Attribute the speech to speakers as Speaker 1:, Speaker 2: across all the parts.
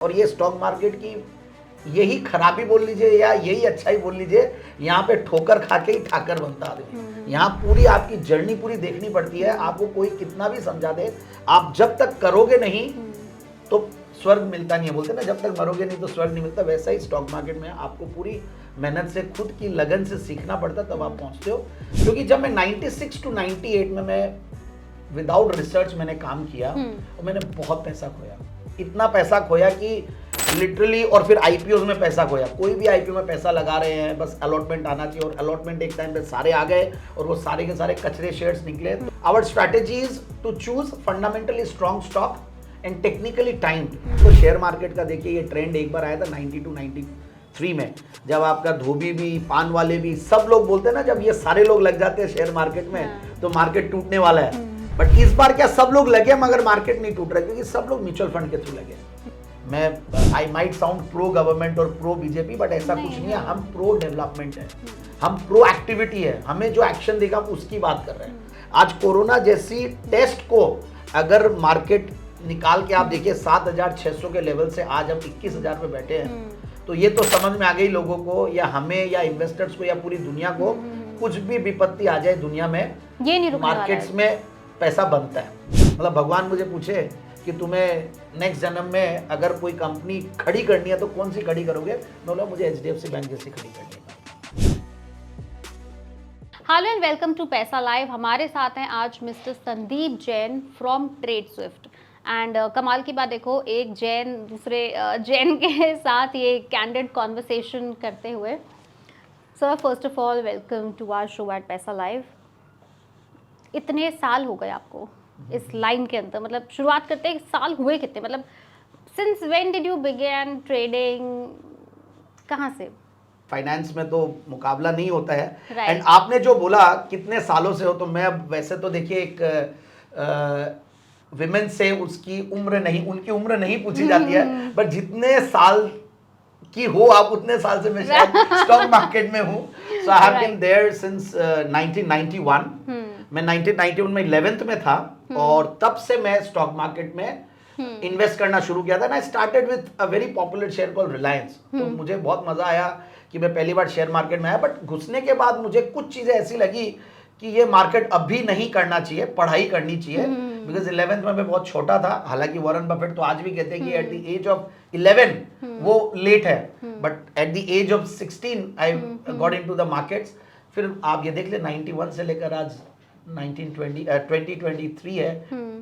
Speaker 1: और ये stock market की यही खराबी बोल लीजिए या यही अच्छाई बोल लीजिए, यहाँ पे ठोकर खा के ही ठाकर बनता आदमी। यहाँ पूरी आपकी जर्नी पूरी देखनी पड़ती है। आपको कोई कितना भी समझा दे, आप जब तक करोगे नहीं तो स्वर्ग मिलता नहीं है। बोलते ना जब तक मरोगे नहीं तो स्वर्ग नहीं मिलता। वैसा ही स्टॉक मार्केट में आपको पूरी मेहनत से, खुद की लगन से सीखना पड़ता, तब आप पहुंचते हो। क्योंकि जब मैं 96 टू 98 में मैं विदाउट रिसर्च मैंने काम किया और मैंने बहुत पैसा खोया। इतना पैसा खोया कि लिटरली, और फिर आईपीओ में पैसा खोया। कोई भी आईपीओ में पैसा लगा रहे हैं, बस अलॉटमेंट आना चाहिए, और अलॉटमेंट एक टाइम पे सारे आ गए और वो सारे के सारे कचरे शेयर्स निकले। Our strategy is to choose fundamentally strong stock and technically timed. तो शेयर मार्केट का देखिए ये ट्रेंड एक बार आया था 90 टू 93 में, जब आपका धोबी भी, पान वाले भी, सब लोग बोलते हैं ना, जब ये सारे लोग लग जाते हैं शेयर मार्केट में तो मार्केट टूटने वाला है। बट इस बार क्या सब लोग लगे मगर मार्केट नहीं टूट रहा, क्योंकि सब लोग म्यूचुअल फंड के थ्रू लगे। मैं I might sound pro government और प्रो बीजेपी, बट ऐसा कुछ नहीं है। हम प्रो डेवलपमेंट है, हम प्रो एक्टिविटी है। हमें जो एक्शन देगा हम उसकी बात कर रहे हैं। आज कोरोना जैसी टेस्ट को अगर मार्केट निकाल के आप देखिए 7,600 के लेवल से आज हम 21,000 पे बैठे हैं, तो ये तो समझ में आ गई लोगों को, या हमें, या इन्वेस्टर्स को, या पूरी दुनिया को, कुछ भी विपत्ति आ जाए दुनिया में, ये नहीं रुकने वाला है। मार्केट्स में पैसा बनता है। मतलब भगवान मुझे पूछे कि तुम्हें नेक्स्ट जन्म में अगर कोई कंपनी खड़ी करनी है तो कौन सी खड़ी करोगे, बोला मुझे एचडीएफसी बैंक जैसी खड़ी करनी है।
Speaker 2: हेलो एंड वेलकम टू पैसा लाइव। हमारे साथ हैं आज mister Sandeep Jain from trade Swift. And कमाल की बात देखो, एक जैन दूसरे जैन के साथ ये कैंडिड कॉन्वर्सेशन करते हुए। Sir first of all welcome to our show at Paisa live. इतने साल हो गए आपको इस लाइन के अंदर, मतलब शुरुआत करते हैं साल हुए कितने, मतलब since when did you begin trading, कहाँ से?
Speaker 1: फाइनेंस में तो मुकाबला नहीं होता है। एंड आपने जो बोला कितने सालों से हो, तो मैं वैसे तो देखिए एक विमेन से उसकी उम्र नहीं, उनकी उम्र नहीं पूछी जाती है, बट जितने साल की हो आप उतने साल से मैं शायद स्टॉक मार्केट में हूँ। So I have been there since 1991। मैं 1991 में 11th में था और तब से मैं स्टॉक मार्केट में इन्वेस्ट करना शुरू किया था। I started with a very popular share called Reliance. तो मुझे बहुत मजा आया कि मैं पहली बार शेयर मार्केट में आया, बट घुसने के बाद मुझे कुछ चीजें ऐसी लगी कि ये मार्केट अभी नहीं करना चाहिए, पढ़ाई करनी चाहिए। बिकॉज 11th में मैं बहुत छोटा था। हालांकि वॉरेन बफेट तो आज भी कहते हैं कि एट द एज ऑफ 11 वो लेट है, but at the age of 16 I got into the markets. फिर आप ये देख ले 91 से लेकर आज 2023 है,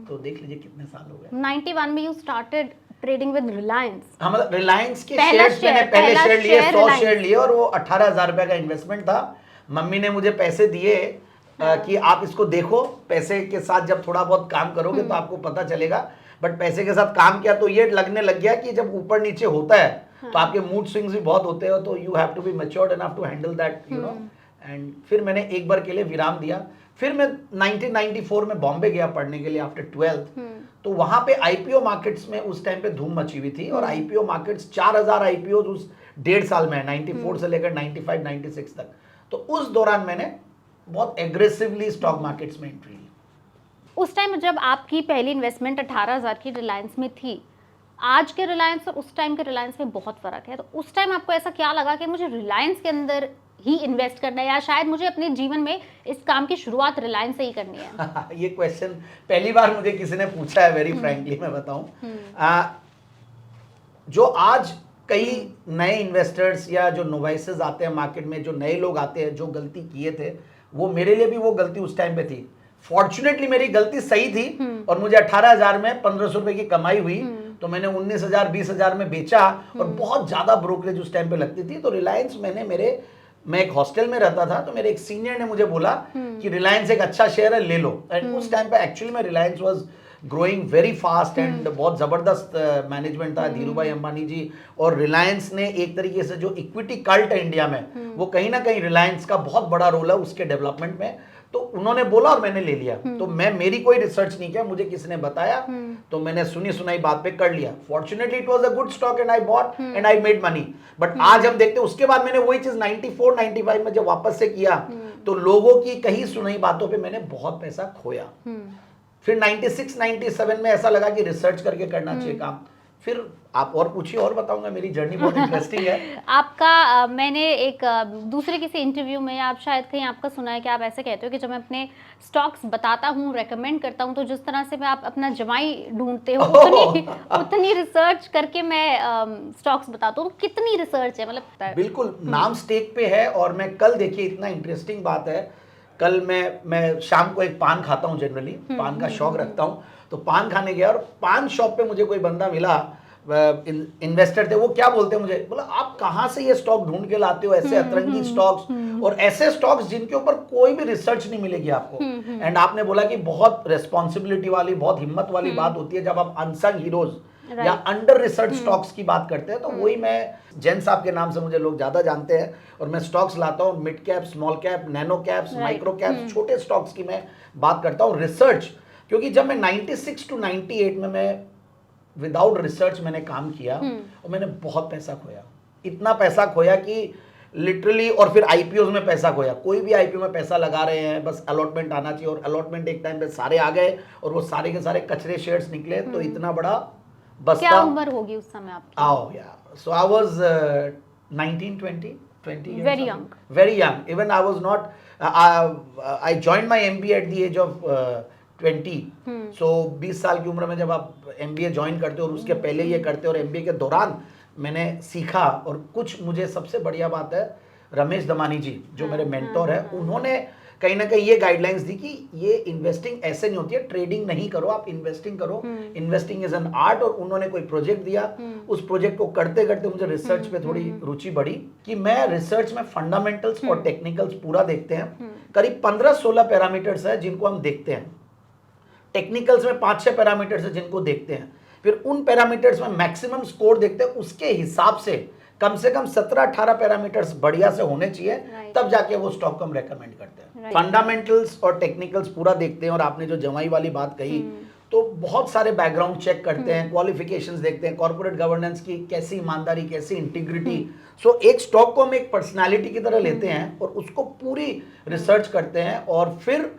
Speaker 1: तो देख लीजिए कितने साल हो गए।
Speaker 2: 91 में you started trading with Reliance.
Speaker 1: हाँ, मतलब रिलायंस के शेयर्स मैंने पहले शेयर लिए, 100 शेयर लिए, और वो 18,000 रुपए का इन्वेस्टमेंट था। मम्मी ने मुझे पैसे दिए कि आप इसको देखो, पैसे के साथ जब थोड़ा बहुत काम करोगे तो आपको पता चलेगा। बट पैसे के साथ काम किया तो ये लगने लग गया कि जब ऊपर नीचे होता है तो आपके मूड स्विंग्स भी बहुत होते हैं, तो you have to be matured enough to handle that, you know. And फिर मैंने एक बार के लिए विराम दिया। फिर मैं 1994 में बॉम्बे गया पढ़ने के लिए आफ्टर 12th। तो वहां पे आईपीओ मार्केट्स में उस टाइम पे धूम मची हुई थी, और आईपीओ मार्केट्स 4,000 आईपीओ उस 1.5 साल में, 94 से लेकर 95 96 तक। तो उस दौरान मैंने बहुत एग्रेसिवली स्टॉक मार्केट्स में एंट्री ली।
Speaker 2: उस टाइम जब आपकी पहली इन्वेस्टमेंट 18,000 की रिलायंस में थी, आज के रिलायंस और उस टाइम के रिलायंस में बहुत फर्क है। तो उस टाइम आपको ऐसा क्या लगा कि मुझे रिलायंस के अंदर ही इन्वेस्ट करना है, या शायद मुझे अपने जीवन में इस काम की शुरुआत रिलायंस से ही करनी है?
Speaker 1: ये क्वेश्चन पहली बार मुझे किसी ने पूछा है, वेरी फ्रैंकली मैं बताऊं। जो आज कई नए इन्वेस्टर्स या जो नोवाइसेस आते हैं मार्केट में, जो नए लोग आते हैं, जो गलती किए थे, वो मेरे लिए भी वो गलती उस टाइम पे थी। फॉर्चुनेटली मेरी गलती सही थी, और मुझे 18,000 में 1,500 रुपए की कमाई हुई, तो मैंने 19,000 20,000 में बेचा, और बहुत ज्यादा ब्रोकरेज उस टाइम पे लगती थी। तो रिलायंस मैं एक हॉस्टल में रहता था, तो मेरे एक सीनियर ने मुझे बोला कि रिलायंस एक अच्छा शेयर है, ले लो। एंड उस टाइम पे एक्चुअली में Reliance was growing very fast and बहुत जबरदस्त मैनेजमेंट था, धीरू भाई अंबानी जी। और रिलायंस ने एक तरीके से जो इक्विटी कल्ट है इंडिया में, वो कहीं ना कहीं रिलायंस का बहुत बड़ा रोल है उसके डेवलपमेंट में। तो उन्होंने बोला और मैंने ले लिया। तो मेरी कोई रिसर्च नहीं किया, मुझे किसी ने बताया, तो मैंने सुनी सुनाई बात पे कर लिया। Fortunately it was a good stock and I bought and I made money. But आज हम देखते हैं उसके बाद मैंने वही चीज 94 95 में जब वापस से किया, तो लोगों की कही सुनाई बातों पे मैंने बहुत पैसा खोया। फिर 96 97 में ऐसा लगा कि रिसर्च करके करना चाहिए काम। फिर आप और पूछिए और बताऊंगा, मेरी जर्नी बहुत इंटरेस्टिंग है।
Speaker 2: आपका मैंने एक दूसरे किसी इंटरव्यू में आप शायद कहीं आपका सुना है कि आप ऐसे कहते हो कि जब मैं अपने स्टॉक्स बताता हूँ, रेकमेंड करता हूँ, तो जिस तरह से मैं आप अपना जमाई ढूंढते हो उतनी रिसर्च करके मैं स्टॉक्स बताता हूँ। कितनी रिसर्च है मतलब?
Speaker 1: बिल्कुल, नाम स्टेक पे है। और मैं कल, देखिए इतना इंटरेस्टिंग बात है, कल मैं शाम को एक पान खाता हूँ, जनरली पान का शौक रखता हूँ, तो पान खाने गया और पान शॉप पे मुझे कोई बंदा मिला, इन्वेस्टर थे। वो क्या बोलते हैं मुझे, बोला आप कहाँ से ये स्टॉक ढूंढ के लाते हो, ऐसे अतरंगी स्टॉक्स, और ऐसे स्टॉक्स जिनके ऊपर कोई भी रिसर्च नहीं मिलेगी आपको। एंड आपने बोला कि बहुत रेस्पॉन्सिबिलिटी वाली, बहुत हिम्मत वाली बात होती है जब आप अनसंग हीरोज या अंडर रिसर्च स्टॉक्स की बात करते हैं। तो वही मैं, जैन साहब के नाम से मुझे लोग ज्यादा जानते हैं, और मैं स्टॉक्स लाता हूँ, mid cap, small cap, nano caps, micro caps, छोटे स्टॉक्स की मैं बात करता हूँ। रिसर्च, क्योंकि जब मैं 96 to 98 में मैं विदाउट रिसर्च मैंने काम किया, और मैंने बहुत पैसा खोया, इतना पैसा खोया कि लिटरली, और फिर आईपीओ में पैसा खोया। कोई भी आईपीओ में पैसा लगा रहे हैं, बस अलॉटमेंट आना चाहिए, और अलॉटमेंट एक टाइम पे सारे आ गए, और वो सारे के सारे कचरे शेयर्स निकले। तो इतना बड़ा बस्ता।
Speaker 2: क्या उम्र होगी उस समय आपकी?
Speaker 1: आओ यार, सो I was 19, 20 years,
Speaker 2: Very young.
Speaker 1: very young. Even I was not, I joined my MBA at the age of 20. So 20 साल की उम्र में जब आप MBA ज्वाइन करते हो, और उसके पहले ये करते हो, और MBA के दौरान मैंने सीखा। और कुछ, मुझे सबसे बढ़िया बात है, रमेश दमानी जी जो मेरे मेंटोर है, उन्होंने कहीं ना कहीं ये गाइडलाइंस दी कि ये इन्वेस्टिंग ऐसे नहीं होती है, ट्रेडिंग नहीं करो, आप इन्वेस्टिंग करो, इन्वेस्टिंग इज एन आर्ट। और उन्होंने कोई प्रोजेक्ट दिया, उस प्रोजेक्ट को करते करते मुझे रिसर्च पे थोड़ी रुचि बढ़ी, कि मैं रिसर्च में फंडामेंटल्स और टेक्निकल्स पूरा देखते हैं। करीब 15-16 पैरामीटर्स है जिनको हम देखते हैं, टेक्निकल्स में 5-6 पैरामीटर्स है जिनको देखते हैं, फिर उन पैरामीटर्स में मैक्सिमम स्कोर देखते हैं, उसके हिसाब से कम 17-18 पैरामीटर्स बढ़िया से होने चाहिए, तब जाके वो स्टॉक को हम रेकमेंड करते हैं। फंडामेंटल्स और टेक्निकल्स पूरा देखते हैं। और आपने जो जमाई वाली बात कही, तो बहुत सारे बैकग्राउंड चेक करते हैं, क्वालिफिकेशंस देखते हैं, कॉर्पोरेट गवर्नेंस की कैसी ईमानदारी, कैसी इंटीग्रिटी। सो एक स्टॉक को हम एक पर्सनालिटी की तरह लेते हैं, और उसको पूरी रिसर्च करते हैं, और फिर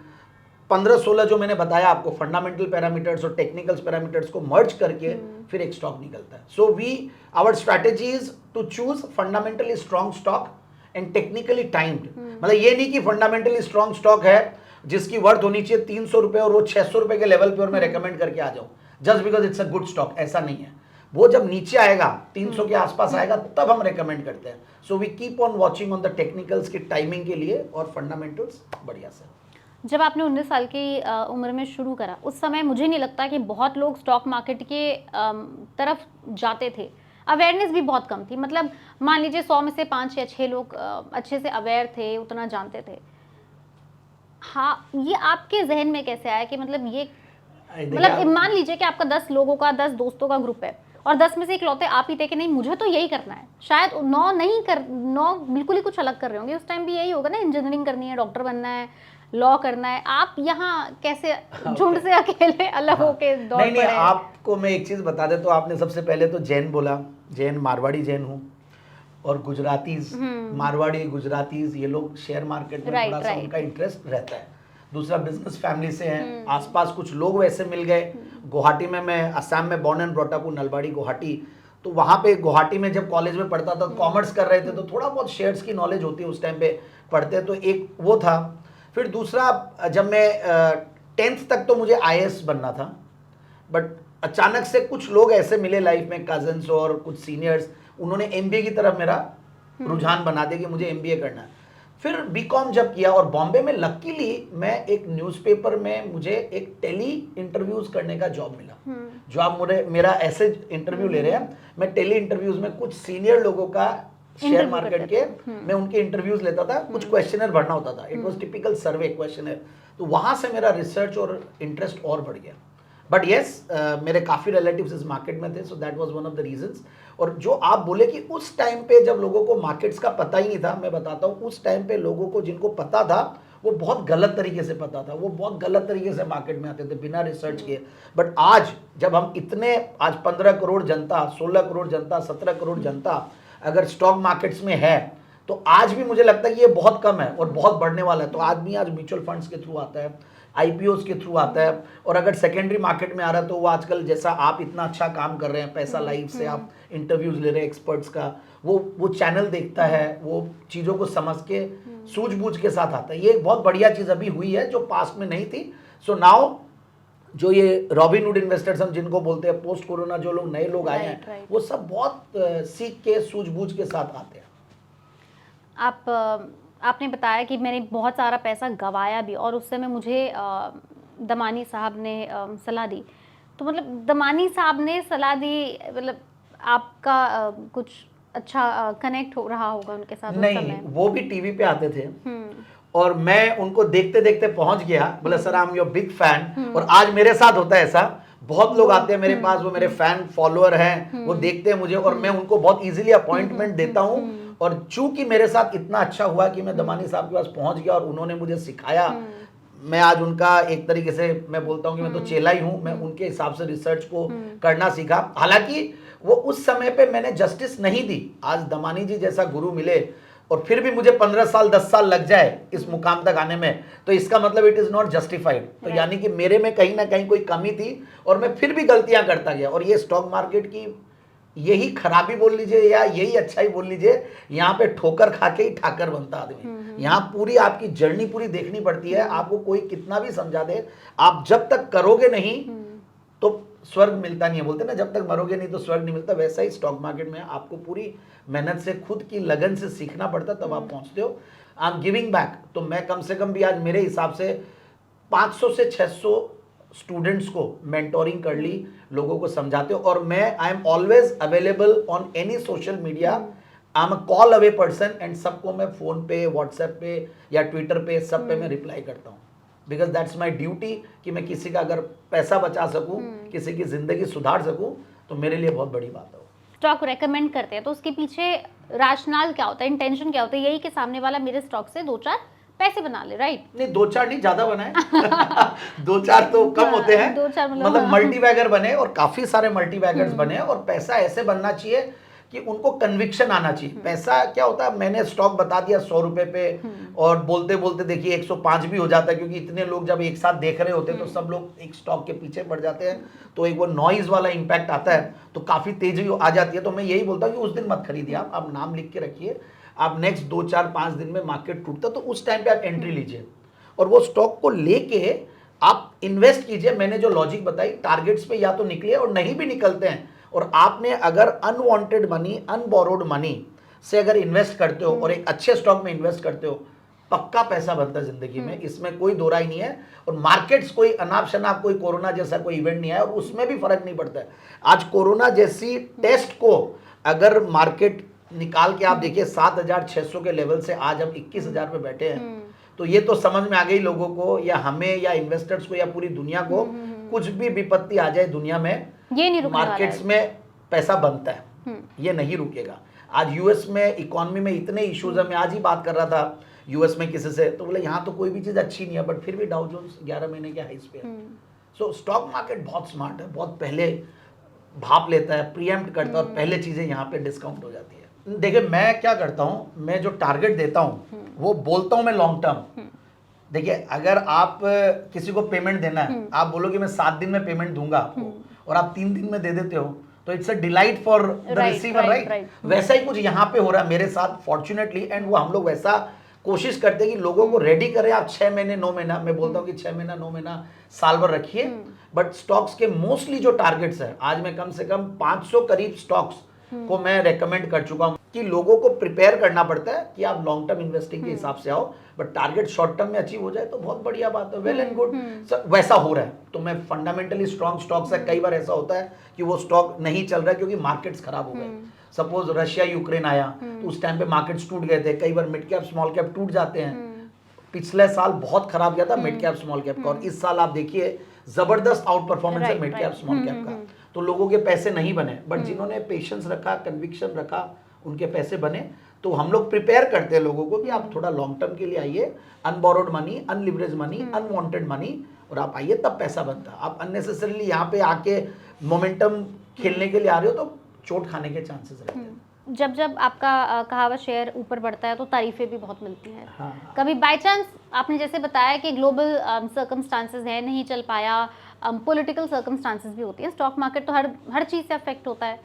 Speaker 1: 15-16 जो मैंने बताया आपको, फंडामेंटल पैरामीटर्स और टेक्निकल्स पैरामीटर्स को मर्ज करके फिर एक स्टॉक निकलता है। So our strategy is to choose fundamentally strong stock and technically timed. मतलब ये नहीं कि फंडामेंटली स्ट्रॉन्ग स्टॉक है जिसकी वर्थ होनी चाहिए 300 रुपए और वो 600 रुपए के लेवल पे, और मैं रेकमेंड करके आ जाऊं just because it's a good stock, ऐसा नहीं है। वो जब नीचे आएगा, 300 के आसपास आएगा, तब हम रेकमेंड करते हैं। So we keep on watching on the technicals की टाइमिंग के लिए, और फंडामेंटल्स बढ़िया से।
Speaker 2: जब आपने 19 साल की उम्र में शुरू करा, उस समय मुझे नहीं लगता कि बहुत लोग स्टॉक मार्केट के तरफ जाते थे, अवेयरनेस भी बहुत कम थी। मतलब मान लीजिए 100 में से 5 या 6 लोग अच्छे से अवेयर थे, उतना जानते थे। हाँ, ये आपके जहन में कैसे आया कि मतलब ये, मतलब मान लीजिए कि आपका 10 लोगों का, 10 दोस्तों का ग्रुप है, और 10 में से इकलौते आप ही थे कि नहीं मुझे तो यही करना है। शायद 9 बिल्कुल ही कुछ अलग कर रहे होंगे, उस टाइम भी यही होगा ना, इंजीनियरिंग करनी है, डॉक्टर बनना है, लॉ करना है। आप यहाँ कैसे झुंड से अकेले अलग होके दौड़ पड़े?
Speaker 1: नहीं, आपको मैं एक चीज बता दे, तो आपने सबसे पहले तो जैन बोला, जैन मारवाड़ी जैन हूँ, और गुजरातीज, मारवाड़ी गुजरातीज, ये लोग शेयर मार्केट में थोड़ा सा उनका इंटरेस्ट रहता है। दूसरा, बिजनेस फैमिली से हैं, आसपास कुछ लोग वैसे मिल गए। गुवाहाटी में, मैं असम में बॉर्न एंड ब्रॉट अप हूँ, नलबाड़ी गुवाहाटी। तो वहाँ पे गुवाहाटी में जब कॉलेज में पढ़ता था, कॉमर्स कर रहे थे, तो थोड़ा बहुत शेयर्स की नॉलेज होती है उस टाइम पे पढ़ते, तो एक वो था। फिर दूसरा, जब मैं 10th तक तो मुझे IAS बनना था, बट अचानक से कुछ लोग ऐसे मिले लाइफ में, कजन्स और कुछ सीनियर्स, उन्होंने MBA की तरफ मेरा रुझान बना दिया कि मुझे MBA करना है। फिर BCom जब किया, और बॉम्बे में लकीली मैं एक न्यूज़पेपर में, मुझे एक टेली इंटरव्यूज करने का जॉब मिला। जो आप मेरा ऐसे इंटरव्यू ले रहे हैं, मैं टेली इंटरव्यूज में कुछ सीनियर लोगों का शेयर मार्केट के, मैं उनके इंटरव्यूज लेता था, कुछ क्वेश्चनर भरना होता था। It was typical survey questionnaire. तो वहां से मेरा रिसर्च और इंटरेस्ट और बढ़ गया। बट येस, मेरे काफ़ी रिलेटिव्स इस मार्केट में थे, so that was one of the reasons. और जो आप बोले कि उस टाइम पे जब लोगों को मार्केट्स का पता ही नहीं था, मैं बताता हूँ, उस टाइम पे लोगों को जिनको पता था, वो बहुत गलत तरीके से पता था, वो बहुत गलत तरीके से मार्केट में आते थे बिना रिसर्च किए। बट आज जब हम इतने, आज 15 करोड़ जनता, 16 करोड़ जनता, 17 करोड़ जनता अगर स्टॉक मार्केट्स में है, तो आज भी मुझे लगता है कि ये बहुत कम है और बहुत बढ़ने वाला है। तो आदमी आज म्यूचुअल फंड्स के थ्रू आता है, आईपीओस के थ्रू आता है, और अगर सेकेंडरी मार्केट में आ रहा है तो वो आजकल जैसा आप इतना अच्छा काम कर रहे हैं, पैसा लाइव से आप इंटरव्यूज ले रहे हैं एक्सपर्ट्स का, वो चैनल देखता है, वो चीज़ों को समझ के सूझबूझ के साथ आता है। ये एक बहुत बढ़िया चीज़ अभी हुई है जो पास्ट में नहीं थी। सो नाउ जो ये रॉबिनहुड इन्वेस्टर्स हम जिनको बोलते हैं, पोस्ट कोरोना जो लोग नए लोग आए हैं,
Speaker 2: राइट।
Speaker 1: वो सब बहुत सीख के सूझबूझ के साथ आते हैं।
Speaker 2: आपने बताया कि मैंने बहुत सारा पैसा गंवाया भी, और उस समय मुझे दमानी साहब ने सलाह दी। तो मतलब दमानी साहब ने सलाह दी, मतलब आपका कुछ अच्छा कनेक्ट हो रहा होगा उनके साथ उस
Speaker 1: नहीं,
Speaker 2: समय?
Speaker 1: वो भी टीवी पे आते थे और मैं उनको देखते देखते पहुंच गया, बोला sir I am your big fan. और आज मेरे साथ होता है ऐसा, बहुत लोग आते हैं मेरे पास, वो मेरे फैन फॉलोअर हैं, वो देखते हैं मुझे और मैं उनको बहुत इजीली अपॉइंटमेंट देता हूँ। और चूंकि मेरे साथ इतना अच्छा हुआ कि मैं दमानी साहब के पास पहुंच गया और उन्होंने मुझे सिखाया, मैं आज उनका एक तरीके से मैं बोलता हूँ कि मैं तो चेला ही हूँ। मैं उनके हिसाब से रिसर्च को करना सीखा। हालांकि वो उस समय पे मैंने जस्टिस नहीं दी। आज दमानी जी जैसा गुरु मिले और फिर भी मुझे 15 साल 10 साल लग जाए इस मुकाम तक आने में, तो इसका मतलब इट इज नॉट जस्टिफाइड। तो यानी कि मेरे में कहीं ना कहीं कोई कमी थी और मैं फिर भी गलतियां करता गया। और ये स्टॉक मार्केट की यही खराबी बोल लीजिए या यही अच्छाई बोल लीजिए, यहाँ पे ठोकर खा के ही ठाकर बनता आदमी। यहाँ पूरी आपकी जर्नी पूरी देखनी पड़ती है। आपको कोई कितना भी समझा दे, आप जब तक करोगे नहीं तो स्वर्ग मिलता नहीं है। बोलते ना जब तक मरोगे नहीं तो स्वर्ग नहीं मिलता। वैसा ही स्टॉक मार्केट में आपको पूरी मेहनत से, खुद की लगन से सीखना पड़ता, तब आप पहुंचते हो। I am giving back. तो मैं कम से कम भी आज मेरे हिसाब से 500 से 600 स्टूडेंट्स को मेंटोरिंग कर ली, लोगों को समझाते हो। और मैं I am always available on any social media. I am a call away person and सबको मैं फोन पे, व्हाट्सएप पे या ट्विटर पे, सब पे मैं रिप्लाई करता हूँ। बिकॉज दैट्स माई ड्यूटी कि मैं किसी का अगर पैसा बचा सकूं, किसी की जिंदगी सुधार सकूं, तो मेरे लिए बहुत बड़ी बात है।
Speaker 2: स्टॉक रेकमेंड करते हैं तो उसके पीछे राशनल क्या होता है, इंटेंशन क्या होता है? यही कि सामने वाला मेरे स्टॉक से 2-4 पैसे बना ले, राइट?
Speaker 1: नहीं, 2-4 नहीं, ज्यादा बनाए। 2-4 तो कम होते हैं।
Speaker 2: 2-4
Speaker 1: मतलब मल्टी बैगर बने और काफी सारे मल्टी बैगर्स बने। और पैसा ऐसे बनना चाहिए कि उनको कन्विक्शन आना चाहिए। पैसा क्या होता है, मैंने स्टॉक बता दिया 100 रुपए पे और बोलते बोलते देखिए 105 भी हो जाता है, क्योंकि इतने लोग जब एक साथ देख रहे होते हैं तो सब लोग एक स्टॉक के पीछे पड़ जाते हैं, तो एक वो नॉइज वाला इंपैक्ट आता है, तो काफी तेजी आ जाती है। तो मैं यही बोलता हूँ कि उस दिन मत खरीदिए, आप नाम लिख के रखिए। आप नेक्स्ट 2-4-5 दिन में मार्केट टूटता तो उस टाइम पे आप एंट्री लीजिए और वो स्टॉक को लेके आप इन्वेस्ट कीजिए। मैंने जो लॉजिक बताई, टारगेट्स पे या तो निकले और नहीं भी निकलते हैं, और आपने अगर अनवांटेड मनी, अनबोरोड मनी से अगर इन्वेस्ट करते हो और एक अच्छे स्टॉक में इन्वेस्ट करते हो, पक्का पैसा बनता है जिंदगी में, इसमें कोई दो राय नहीं है। और मार्केट्स कोई अनाप शनाप, कोई कोरोना जैसा कोई इवेंट नहीं आया और उसमें भी फर्क नहीं पड़ता है। आज कोरोना जैसी टेस्ट को अगर मार्केट निकाल के आप देखिए 7,600 के लेवल से आज हम 21,000 पे बैठे हैं, तो ये तो समझ में आ गई लोगों को या हमें या इन्वेस्टर्स को या पूरी दुनिया को, कुछ भी विपत्ति आ जाए दुनिया में,
Speaker 2: ये नहीं रुकने वाला
Speaker 1: मार्केट्स
Speaker 2: है।
Speaker 1: में पैसा बनता है, ये नहीं रुकेगा। आज यूएस में इकोनॉमी में इतने इश्यूज है। मैं आज ही बात कर रहा था यूएस में किसी से, तो बोले यहाँ तो कोई भी चीज अच्छी नहीं है, बट फिर भी डाउ जोन्स 11 महीने के हाइस पे है। सो स्टॉक मार्केट बहुत स्मार्ट है, बहुत पहले भाप लेता है, प्रीएम्प्ट करता है और पहले चीजें यहाँ पे डिस्काउंट हो जाती है। देखिए मैं क्या करता हूँ, मैं जो टारगेट देता हूँ वो बोलता हूँ मैं लॉन्ग टर्म। देखिए अगर आप किसी को पेमेंट देना है, आप बोलो कि मैं 7 दिन में पेमेंट दूंगा आपको, और आप 3 दिन में दे देते हो, तो it's a delight for the receiver, right? वैसा ही कुछ यहाँ पे हो रहा है मेरे साथ फॉर्चुनेटली। एंड वो हम लोग वैसा कोशिश करते हैं कि लोगों को रेडी करें। आप 6 महीने 9 महीना, मैं बोलता हूँ कि 6 महीना 9 महीना साल भर रखिए। बट स्टॉक्स के मोस्टली जो टारगेट्स है, आज मैं कम से कम 500 करीब स्टॉक्स को मैं रेकमेंड कर चुका हूँ कि लोगों को प्रिपेयर करना पड़ता है कि आप लॉन्ग टर्म इन्वेस्टिंग के हिसाब से आओ, बट टारगेट शॉर्ट टर्म में अचीव हो जाए तो बहुत बढ़िया बात है, वेल एंड गुड। वैसा हो रहा है तो मैं फंडामेंटली स्ट्रॉन्ग स्टॉक्स है। कई बार ऐसा होता है कि वो स्टॉक नहीं चल रहा है क्योंकि मार्केट्स खराब हो गए। सपोज रशिया यूक्रेन आया तो उस टाइम पे मार्केट्स टूट गए थे। कई बार मिड कैप स्मॉल कैप टूट जाते हैं। पिछले साल बहुत खराब गया था मिड कैप स्मॉल कैप का, और इस साल आप देखिए जबरदस्त आउट परफॉर्मेंस है मिड कैप स्मॉल कैप का। तो लोगों के पैसे नहीं बने, बट जिन्होंने पेशेंस रखा, कन्विक्शन रखा, उनके पैसे बने। तो हम लोग प्रिपेयर करते हैं लोगों को कि आप थोड़ा लॉन्ग टर्म के लिए आइए, अनबोरोड मनी, अनलिवरेज मनी, अनवांटेड मनी, और आप आइए तब पैसा बनता है। आप अननेसेसरीली यहाँ पे आके मोमेंटम खेलने के लिए आ रहे हो तो चोट खाने के चांसेस रहते हैं।
Speaker 2: जब जब आपका कहावत शेयर ऊपर बढ़ता है तो तारीफें भी बहुत मिलती हैं।
Speaker 1: हाँ।
Speaker 2: कभी बाय चांस आपने जैसे बताया कि ग्लोबल सर्कमस्टांसेस है, नहीं चल पाया, पॉलिटिकल सर्कमस्टांसेस भी होती हैं, स्टॉक मार्केट तो हर चीज़ से अफेक्ट होता है,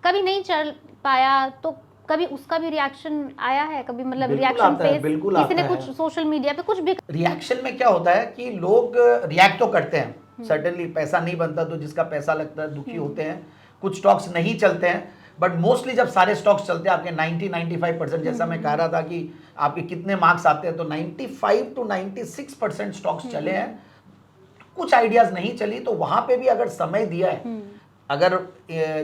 Speaker 2: कभी नहीं चल पाया तो कभी उसका भी रिएक्शन आया है, कभी मतलब
Speaker 1: बिल्कुल
Speaker 2: रिएक्शन
Speaker 1: आता है,
Speaker 2: फेस
Speaker 1: बिल्कुल
Speaker 2: किसी
Speaker 1: आता
Speaker 2: ने कुछ
Speaker 1: है।
Speaker 2: सोशल मीडिया पे कुछ भी
Speaker 1: रिएक्शन में क्या होता है कि लोग रिएक्ट तो करते हैं, सर्टेनली पैसा नहीं बनता तो जिसका पैसा लगता है दुखी होते हैं, कुछ स्टॉक्स नहीं चलते हैं, बट मोस्टली जब सारे स्टॉक्स चलते हैं आपके 90-95%, जैसा मैं कह रहा था कि आपके कितने मार्क्स आते हैं, तो 95 to 96% स्टॉक्स चले हैं। कुछ आइडियाज नहीं चली तो वहां पे भी अगर समय दिया है, अगर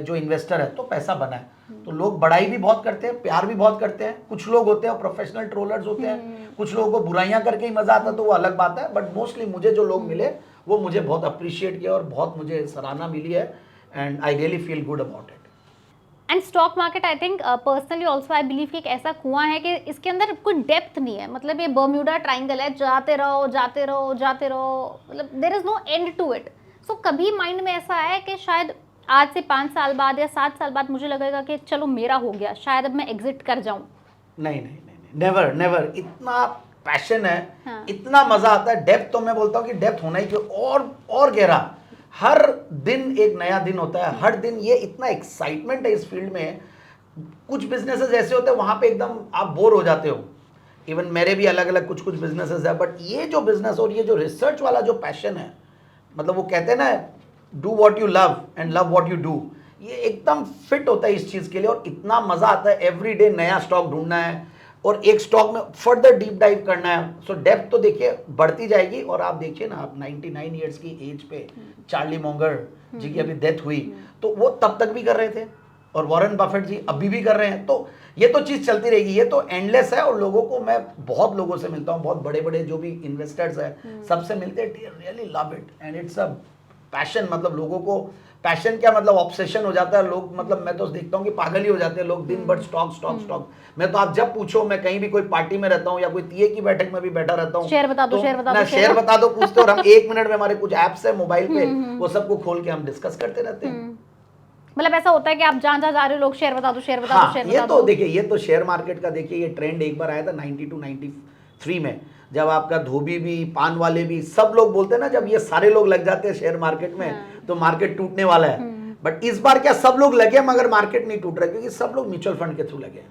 Speaker 1: जो इन्वेस्टर है तो पैसा बना है। तो लोग बड़ाई भी बहुत करते हैं, प्यार भी बहुत करते हैं, कुछ लोग होते हैं प्रोफेशनल ट्रोलर्स होते हैं, कुछ लोगों को बुराइयां करके ही मजा आता है, तो वो अलग बात है, बट मोस्टली मुझे जो लोग मिले वो मुझे बहुत अप्रिशिएट किया और बहुत मुझे सराहना मिली है, and I really feel good about it.
Speaker 2: And stock market I think personally also I believe कि एक ऐसा कुआं है कि इसके अंदर कोई डेप्थ नहीं है, मतलब ये बर्म्यूडा ट्राइंगल है, जाते रहो जाते रहो जाते रहो, मतलब there is no end to it. So कभी माइंड में ऐसा आया कि शायद आज से 5 साल बाद या 7 साल बाद मुझे लगेगा कि चलो मेरा हो गया, शायद अब मैं एग्जिट कर जाऊं?
Speaker 1: नहीं, नेवर नेवर। इतना पैशन है,
Speaker 2: हाँ।
Speaker 1: इतना मजा आता है, डेप्थ तो मैं बोलता हूँ कि डेप्थ होना ही क्यों, और गहरा। हर दिन एक नया दिन होता है, हर दिन ये इतना एक्साइटमेंट है इस फील्ड में। कुछ बिजनेसेस ऐसे होते हैं वहां पे एकदम आप बोर हो जाते हो, इवन मेरे भी अलग अलग कुछ बिजनेसेस है, बट ये जो बिजनेस और ये जो रिसर्च वाला जो पैशन है, मतलब वो कहते हैं ना, do what you love and love what you do, ये एकदम फिट होता है इस चीज के लिए, और इतना मजा आता है एवरी डे नया स्टॉक ढूंढना है और एक स्टॉक में फर्दर डीप डाइव करना है। सो डेप्थ तो देखिए बढ़ती जाएगी, और आप देखिए ना, आप 99 ईयर्स की एज पे चार्ली मोंगर जी की अभी डेथ हुई, तो वो तब तक भी कर रहे थे, और वॉरेन बफेट जी अभी भी कर रहे हैं। तो ये तो चीज़ चलती रहेगी, ये तो एंडलेस है। और लोगों को, मैं बहुत लोगों से मिलता हूँ, बहुत बड़े बड़े जो भी इन्वेस्टर्स हैं सबसे मिलते हैं, really love it and it's a passion. मतलब लोगों को पैशन क्या, मतलब ऑब्सेशन हो जाता है लोग, मतलब मैं तो देखता हूँ कि पागल ही हो जाते हैं लोग, दिन भर स्टॉक स्टॉक स्टॉक। मैं तो, आप जब पूछो, मैं कहीं भी कोई पार्टी में रहता हूँ या कोई तीये की बैठक में भी बैठा रहता हूँ,
Speaker 2: शेयर बता दो,
Speaker 1: तो
Speaker 2: शेयर बता
Speaker 1: ना
Speaker 2: दो,
Speaker 1: शेयर बता दो पूछते, और हम 1 मिनट में, हमारे कुछ ऐप्स है मोबाइल पे, वो सबको खोल के हम डिस्कस करते रहते हैं।
Speaker 2: मतलब ऐसा होता है कि आप जहाँ जहाँ जा रहे हो, लोग शेयर बता दो, शेयर बता दो,
Speaker 1: हाँ,
Speaker 2: शेयर
Speaker 1: ये
Speaker 2: बता
Speaker 1: तो
Speaker 2: दो।
Speaker 1: देखिए, ये तो शेयर मार्केट का देखिए, ये ट्रेंड एक बार आया था 92-93 में, जब आपका धोबी भी, पान वाले भी, सब लोग बोलते हैं ना, जब ये सारे लोग लग जाते हैं शेयर मार्केट में तो मार्केट टूटने वाला है। बट इस बार क्या, सब लोग लगे मगर मार्केट नहीं टूट रहा, क्योंकि सब लोग म्यूचुअल फंड के थ्रू लगे।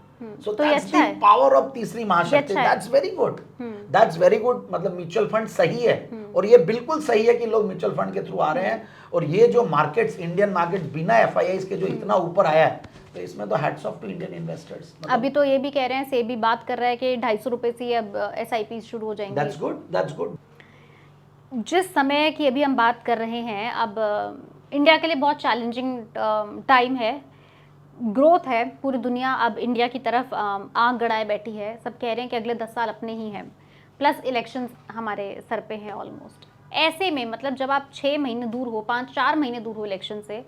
Speaker 1: सो
Speaker 2: तो ये
Speaker 1: दैट्स
Speaker 2: अच्छा
Speaker 1: द
Speaker 2: है।
Speaker 1: पावर ऑफ तीसरी महाशक्ति,
Speaker 2: अच्छा है।
Speaker 1: That's very good, that's very good. मतलब म्यूचुअल फंड सही है, और ये बिल्कुल सही है कि लोग म्यूचुअल फंड के थ्रू आ रहे हैं। और ये जो मार्केट्स, इंडियन मार्केट बिना एफआईआईस के जो इतना ऊपर आया है, तो इसमें तो hats off to Indian investors.
Speaker 2: अभी तो ये भी कह रहे हैं, सेबी बात कर रहा है कि 250 रुपए से अब SIP शुरू हो जाएंगे।
Speaker 1: That's good, that's good.
Speaker 2: जिस समय की अभी हम बात कर रहे हैं, अब इंडिया के लिए बहुत चैलेंजिंग टाइम है, ग्रोथ है, पूरी दुनिया अब इंडिया की तरफ आंख गड़ाए बैठी है, सब कह रहे हैं कि अगले 10 साल अपने ही हैं, प्लस इलेक्शंस हमारे सर पे हैं ऑलमोस्ट। ऐसे में मतलब जब आप 6 महीने दूर हो, 4 महीने दूर हो इलेक्शन से,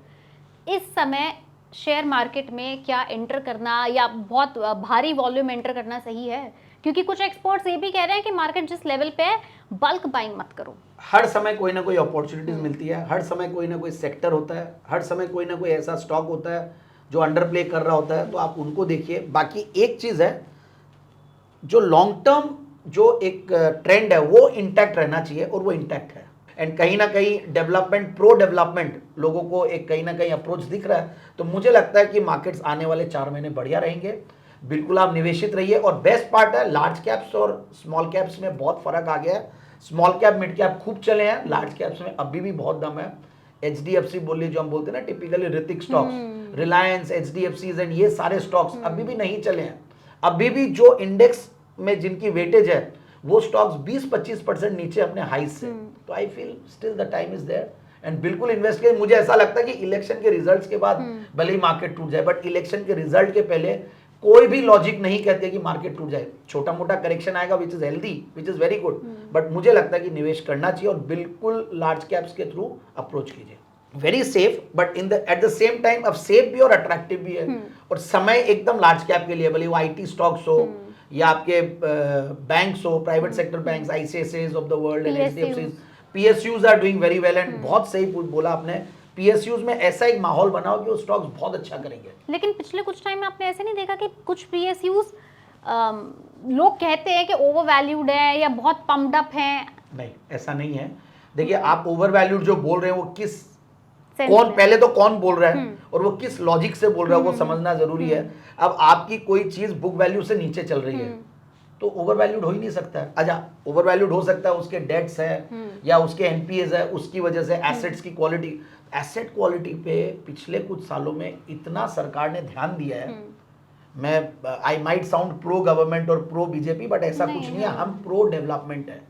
Speaker 2: इस समय शेयर मार्केट में क्या एंटर करना या बहुत भारी वॉल्यूम एंटर करना सही है? क्योंकि कुछ एक्सपर्ट्स ये भी कह रहे हैं कि मार्केट जिस लेवल पे है, बल्क बाइंग मत करो।
Speaker 1: हर समय कोई ना कोई अपॉर्चुनिटीज मिलती है, हर समय कोई ना कोई सेक्टर होता है, हर समय कोई ना कोई ऐसा स्टॉक होता है जो अंडर प्ले कर रहा होता है, तो आप उनको देखिए। बाकी एक चीज है, जो लॉन्ग टर्म जो एक ट्रेंड है वो इंटैक्ट रहना चाहिए, और वो इंटैक्ट है। एंड कहीं ना कहीं डेवलपमेंट, प्रो डेवलपमेंट लोगों को एक कहीं ना कहीं अप्रोच दिख रहा है, तो मुझे लगता है कि मार्केट्स आने वाले 4 महीने बढ़िया रहेंगे। बिल्कुल आप निवेशित रहिए। और बेस्ट पार्ट है, लार्ज कैप्स और स्मॉल कैप्स में बहुत फर्क आ गया है। स्मॉल कैप, मिड कैप खूब चले हैं, लार्ज कैप्स में अभी भी बहुत दम है। HDFC बोलिए, जो हम बोलते हैं ना typically Hrithik stocks, Reliance, HDFCs and ये सारे स्टॉक्स अभी भी नहीं चले हैं। अभी भी जो इंडेक्स में जिनकी वेटेज है, वो स्टॉक्स 20-25% नीचे अपने हाई से। तो I feel still the time is there, and बिल्कुल इन्वेस्ट करें। मुझे ऐसा लगता है कि इलेक्शन के रिजल्ट्स के बाद भले ही मार्केट टूट जाए, बट इलेक्शन के रिजल्ट के पहले कोई भी लॉजिक नहीं कहते कि मार्केट टूट जाए। छोटा मोटा करेक्शन आएगा, which is healthy, which is very good, but मुझे लगता है कि निवेश करना चाहिए, और बिल्कुल लार्ज कैप्स के थ्रू अप्रोच कीजिए। Very safe, but in the at the same time अब सेफ भी और अट्रैक्टिव भी है। और समय एकदम लार्ज कैप के लिए, भले वो IT स्टॉक्स हो या आपके बैंक्स हो, private sector banks, ICICIs of the world and HDFCs, PSUs are doing very well. And बहुत सही बोला आपने, पीएसयूज में ऐसा एक माहौल बनाओ कि वो स्टॉक्स बहुत अच्छा करेंगे।
Speaker 2: लेकिन पिछले कुछ टाइम में आपने ऐसे नहीं देखा कि कुछ पीएसयूज लोग कहते हैं कि ओवर वैल्यूड है या बहुत पम्प्ड अप हैं?
Speaker 1: नहीं, ऐसा नहीं है। देखिए, आप ओवर वैल्यूड जो बोल रहे हैं वो किस
Speaker 2: Sense
Speaker 1: कौन
Speaker 2: में।
Speaker 1: पहले तो कौन बोल रहा है और वो किस लॉजिक से बोल रहा है वो समझना जरूरी है। अब आपकी कोई चीज बुक वैल्यू से नीचे चल रही है तो ओवर वैल्यूड हो ही नहीं सकता है। अच्छा, ओवर वैल्यूड हो सकता है उसके डेट्स है या उसके एनपीएस है, उसकी वजह से एसेट्स की क्वालिटी, एसेट क्वालिटी पे पिछले कुछ सालों में इतना सरकार ने ध्यान दिया है। मैं I might sound pro government और प्रो बीजेपी, बट ऐसा कुछ नहीं है। हम प्रो डेवलपमेंट है,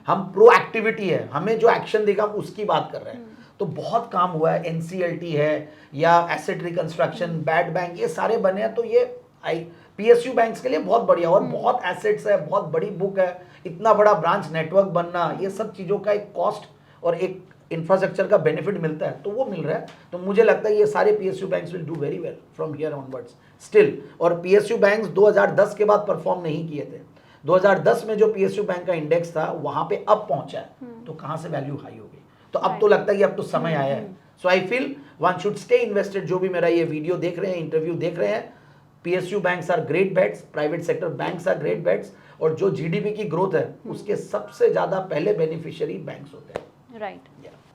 Speaker 1: हम प्रो एक्टिविटी है, हमें जो एक्शन देगा हम उसकी बात कर रहे हैं। तो बहुत काम हुआ है, एनसीएलटी है या एसेट रिकंस्ट्रक्शन, बैड बैंक, ये सारे बने हैं। तो ये पीएसयू बैंक्स के लिए बहुत बढ़िया, और बहुत एसेट्स है, बहुत बड़ी बुक है, इतना बड़ा ब्रांच नेटवर्क बनना, ये सब चीज़ों का एक कॉस्ट और एक इंफ्रास्ट्रक्चर का बेनिफिट मिलता है, तो वो मिल रहा है। तो मुझे लगता है ये सारे PSU banks will do very well from here onwards still. और पीएसयू बैंक्स 2010 के बाद परफॉर्म नहीं किए थे। 2010 में जो पीएसयू बैंक का इंडेक्स था वहां पे अब पहुंचा है, तो कहां से वैल्यू हाई हो गई। तो अब तो लगता है कि अब तो समय आया है। So I feel one should stay invested. जो भी मेरा ये वीडियो देख रहे हैं, इंटरव्यू देख रहे हैं, PSU banks are great bets, private sector banks are great bets, और जो जीडीपी की ग्रोथ है उसके सबसे ज्यादा पहले बेनिफिशियरी बैंक्स होते हैं।
Speaker 2: राइट।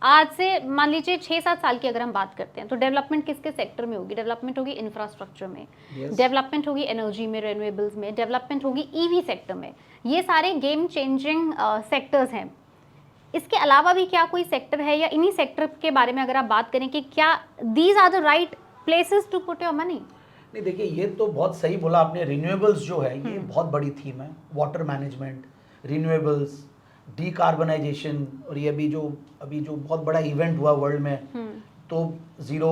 Speaker 2: आज से मान लीजिए 6-7 साल की अगर हम बात करते हैं तो डेवलपमेंट किसके सेक्टर में होगी? डेवलपमेंट होगी इंफ्रास्ट्रक्चर में, डेवलपमेंट होगी एनर्जी में, रिन्यूएबल्स में, डेवलपमेंट होगी ईवी सेक्टर में। ये सारे गेम चेंजिंग सेक्टर्स हैं। इसके अलावा भी क्या कोई सेक्टर है, या इन्हीं सेक्टर के बारे में अगर आप बात करें कि क्या these are the right places to put your money?
Speaker 1: नहीं, देखिए, ये तो बहुत सही बोला आपने। रिन्यूएबल्स जो है ये बहुत बड़ी थीम है। वाटर मैनेजमेंट, रिन्यूएबल्स, डीकार्बनाइजेशन, और ये अभी जो बहुत बड़ा इवेंट हुआ वर्ल्ड में, तो जीरो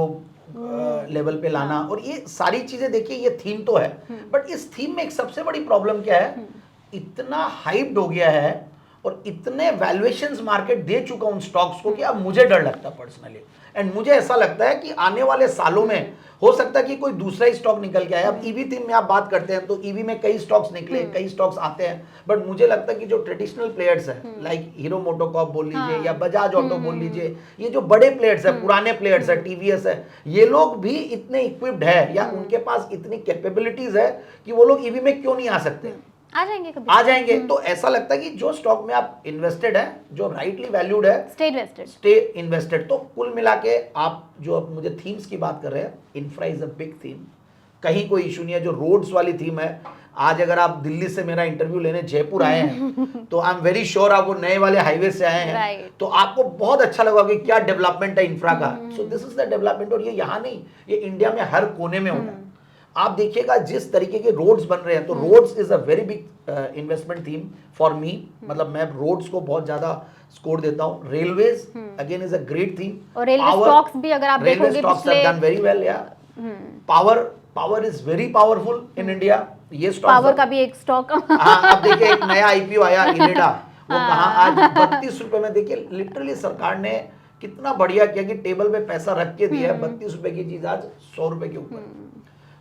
Speaker 1: लेवल पे लाना, और ये सारी चीजें, देखिए ये थीम तो है, बट इस थीम में एक सबसे बड़ी प्रॉब्लम क्या है, इतना हाइप्ड हो गया है और इतने वैल्यूएशंस मार्केट दे चुका उन स्टॉक्स को कि अब मुझे डर लगता है पर्सनली। एंड मुझे ऐसा लगता है कि आने वाले सालों में हो सकता है कि कोई दूसरा ही स्टॉक निकल के आए। अब ईवी थीम में आप बात करते हैं तो ईवी में कई स्टॉक्स निकले, कई स्टॉक्स आते हैं, बट मुझे लगता है कि जो ट्रेडिशनल प्लेयर्स हैं, लाइक हीरो मोटोकॉर्प बोल लीजिए या बजाज ऑटो बोल लीजिए, ये जो बड़े प्लेयर्स हैं, पुराने प्लेयर्स हैं, टीवीएस है, ये लोग भी इतने इक्विप्ड है या उनके पास इतनी कैपेबिलिटीज है कि वो लोग ईवी में क्यों नहीं आ सकते?
Speaker 2: आ जाएंगे कभी,
Speaker 1: आ जाएंगे। तो ऐसा लगता है कि जो स्टॉक में आप इन्वेस्टेड है, जो राइटली वैल्यूड है, स्टे इन्वेस्टेड। तो कुल मिला के आप जो अब मुझे थीम्स की बात कर रहे हैं, infra is a big theme, कहीं कोई इशू नहीं है। जो रोड्स वाली थीम है, आज अगर आप दिल्ली से मेरा इंटरव्यू लेने जयपुर आए हैं तो आई एम वेरी श्योर आप वो नए वाले हाईवे से आए हैं, तो आपको बहुत अच्छा लगा कि क्या डेवलपमेंट है इंफ्रा का। सो दिस इज द डेवलपमेंट, और ये यहाँ नहीं, ये इंडिया में हर कोने में होना है। आप देखिएगा जिस तरीके के रोड्स बन रहे हैं, तो roads is a very big investment theme for me. मतलब मैं रोड्स को बहुत ज्यादा स्कोर देता हूँ। Railways again is a great theme,
Speaker 2: और रेलवे स्टॉक्स भी अगर आप देखोगे
Speaker 1: stocks have done very well. या power is very powerful in India. ये स्टॉक,
Speaker 2: पावर का भी एक स्टॉक
Speaker 1: हाँ, अब देखिए एक नया आईपीओ आया इनेडा, वो कहाँ आज 32 रुपए में। देखिए लिटरली सरकार ने कितना बढ़िया किया कि टेबल पे पैसा रख के दिया है, 32 रुपए की चीज आज 100 रुपए के ऊपर।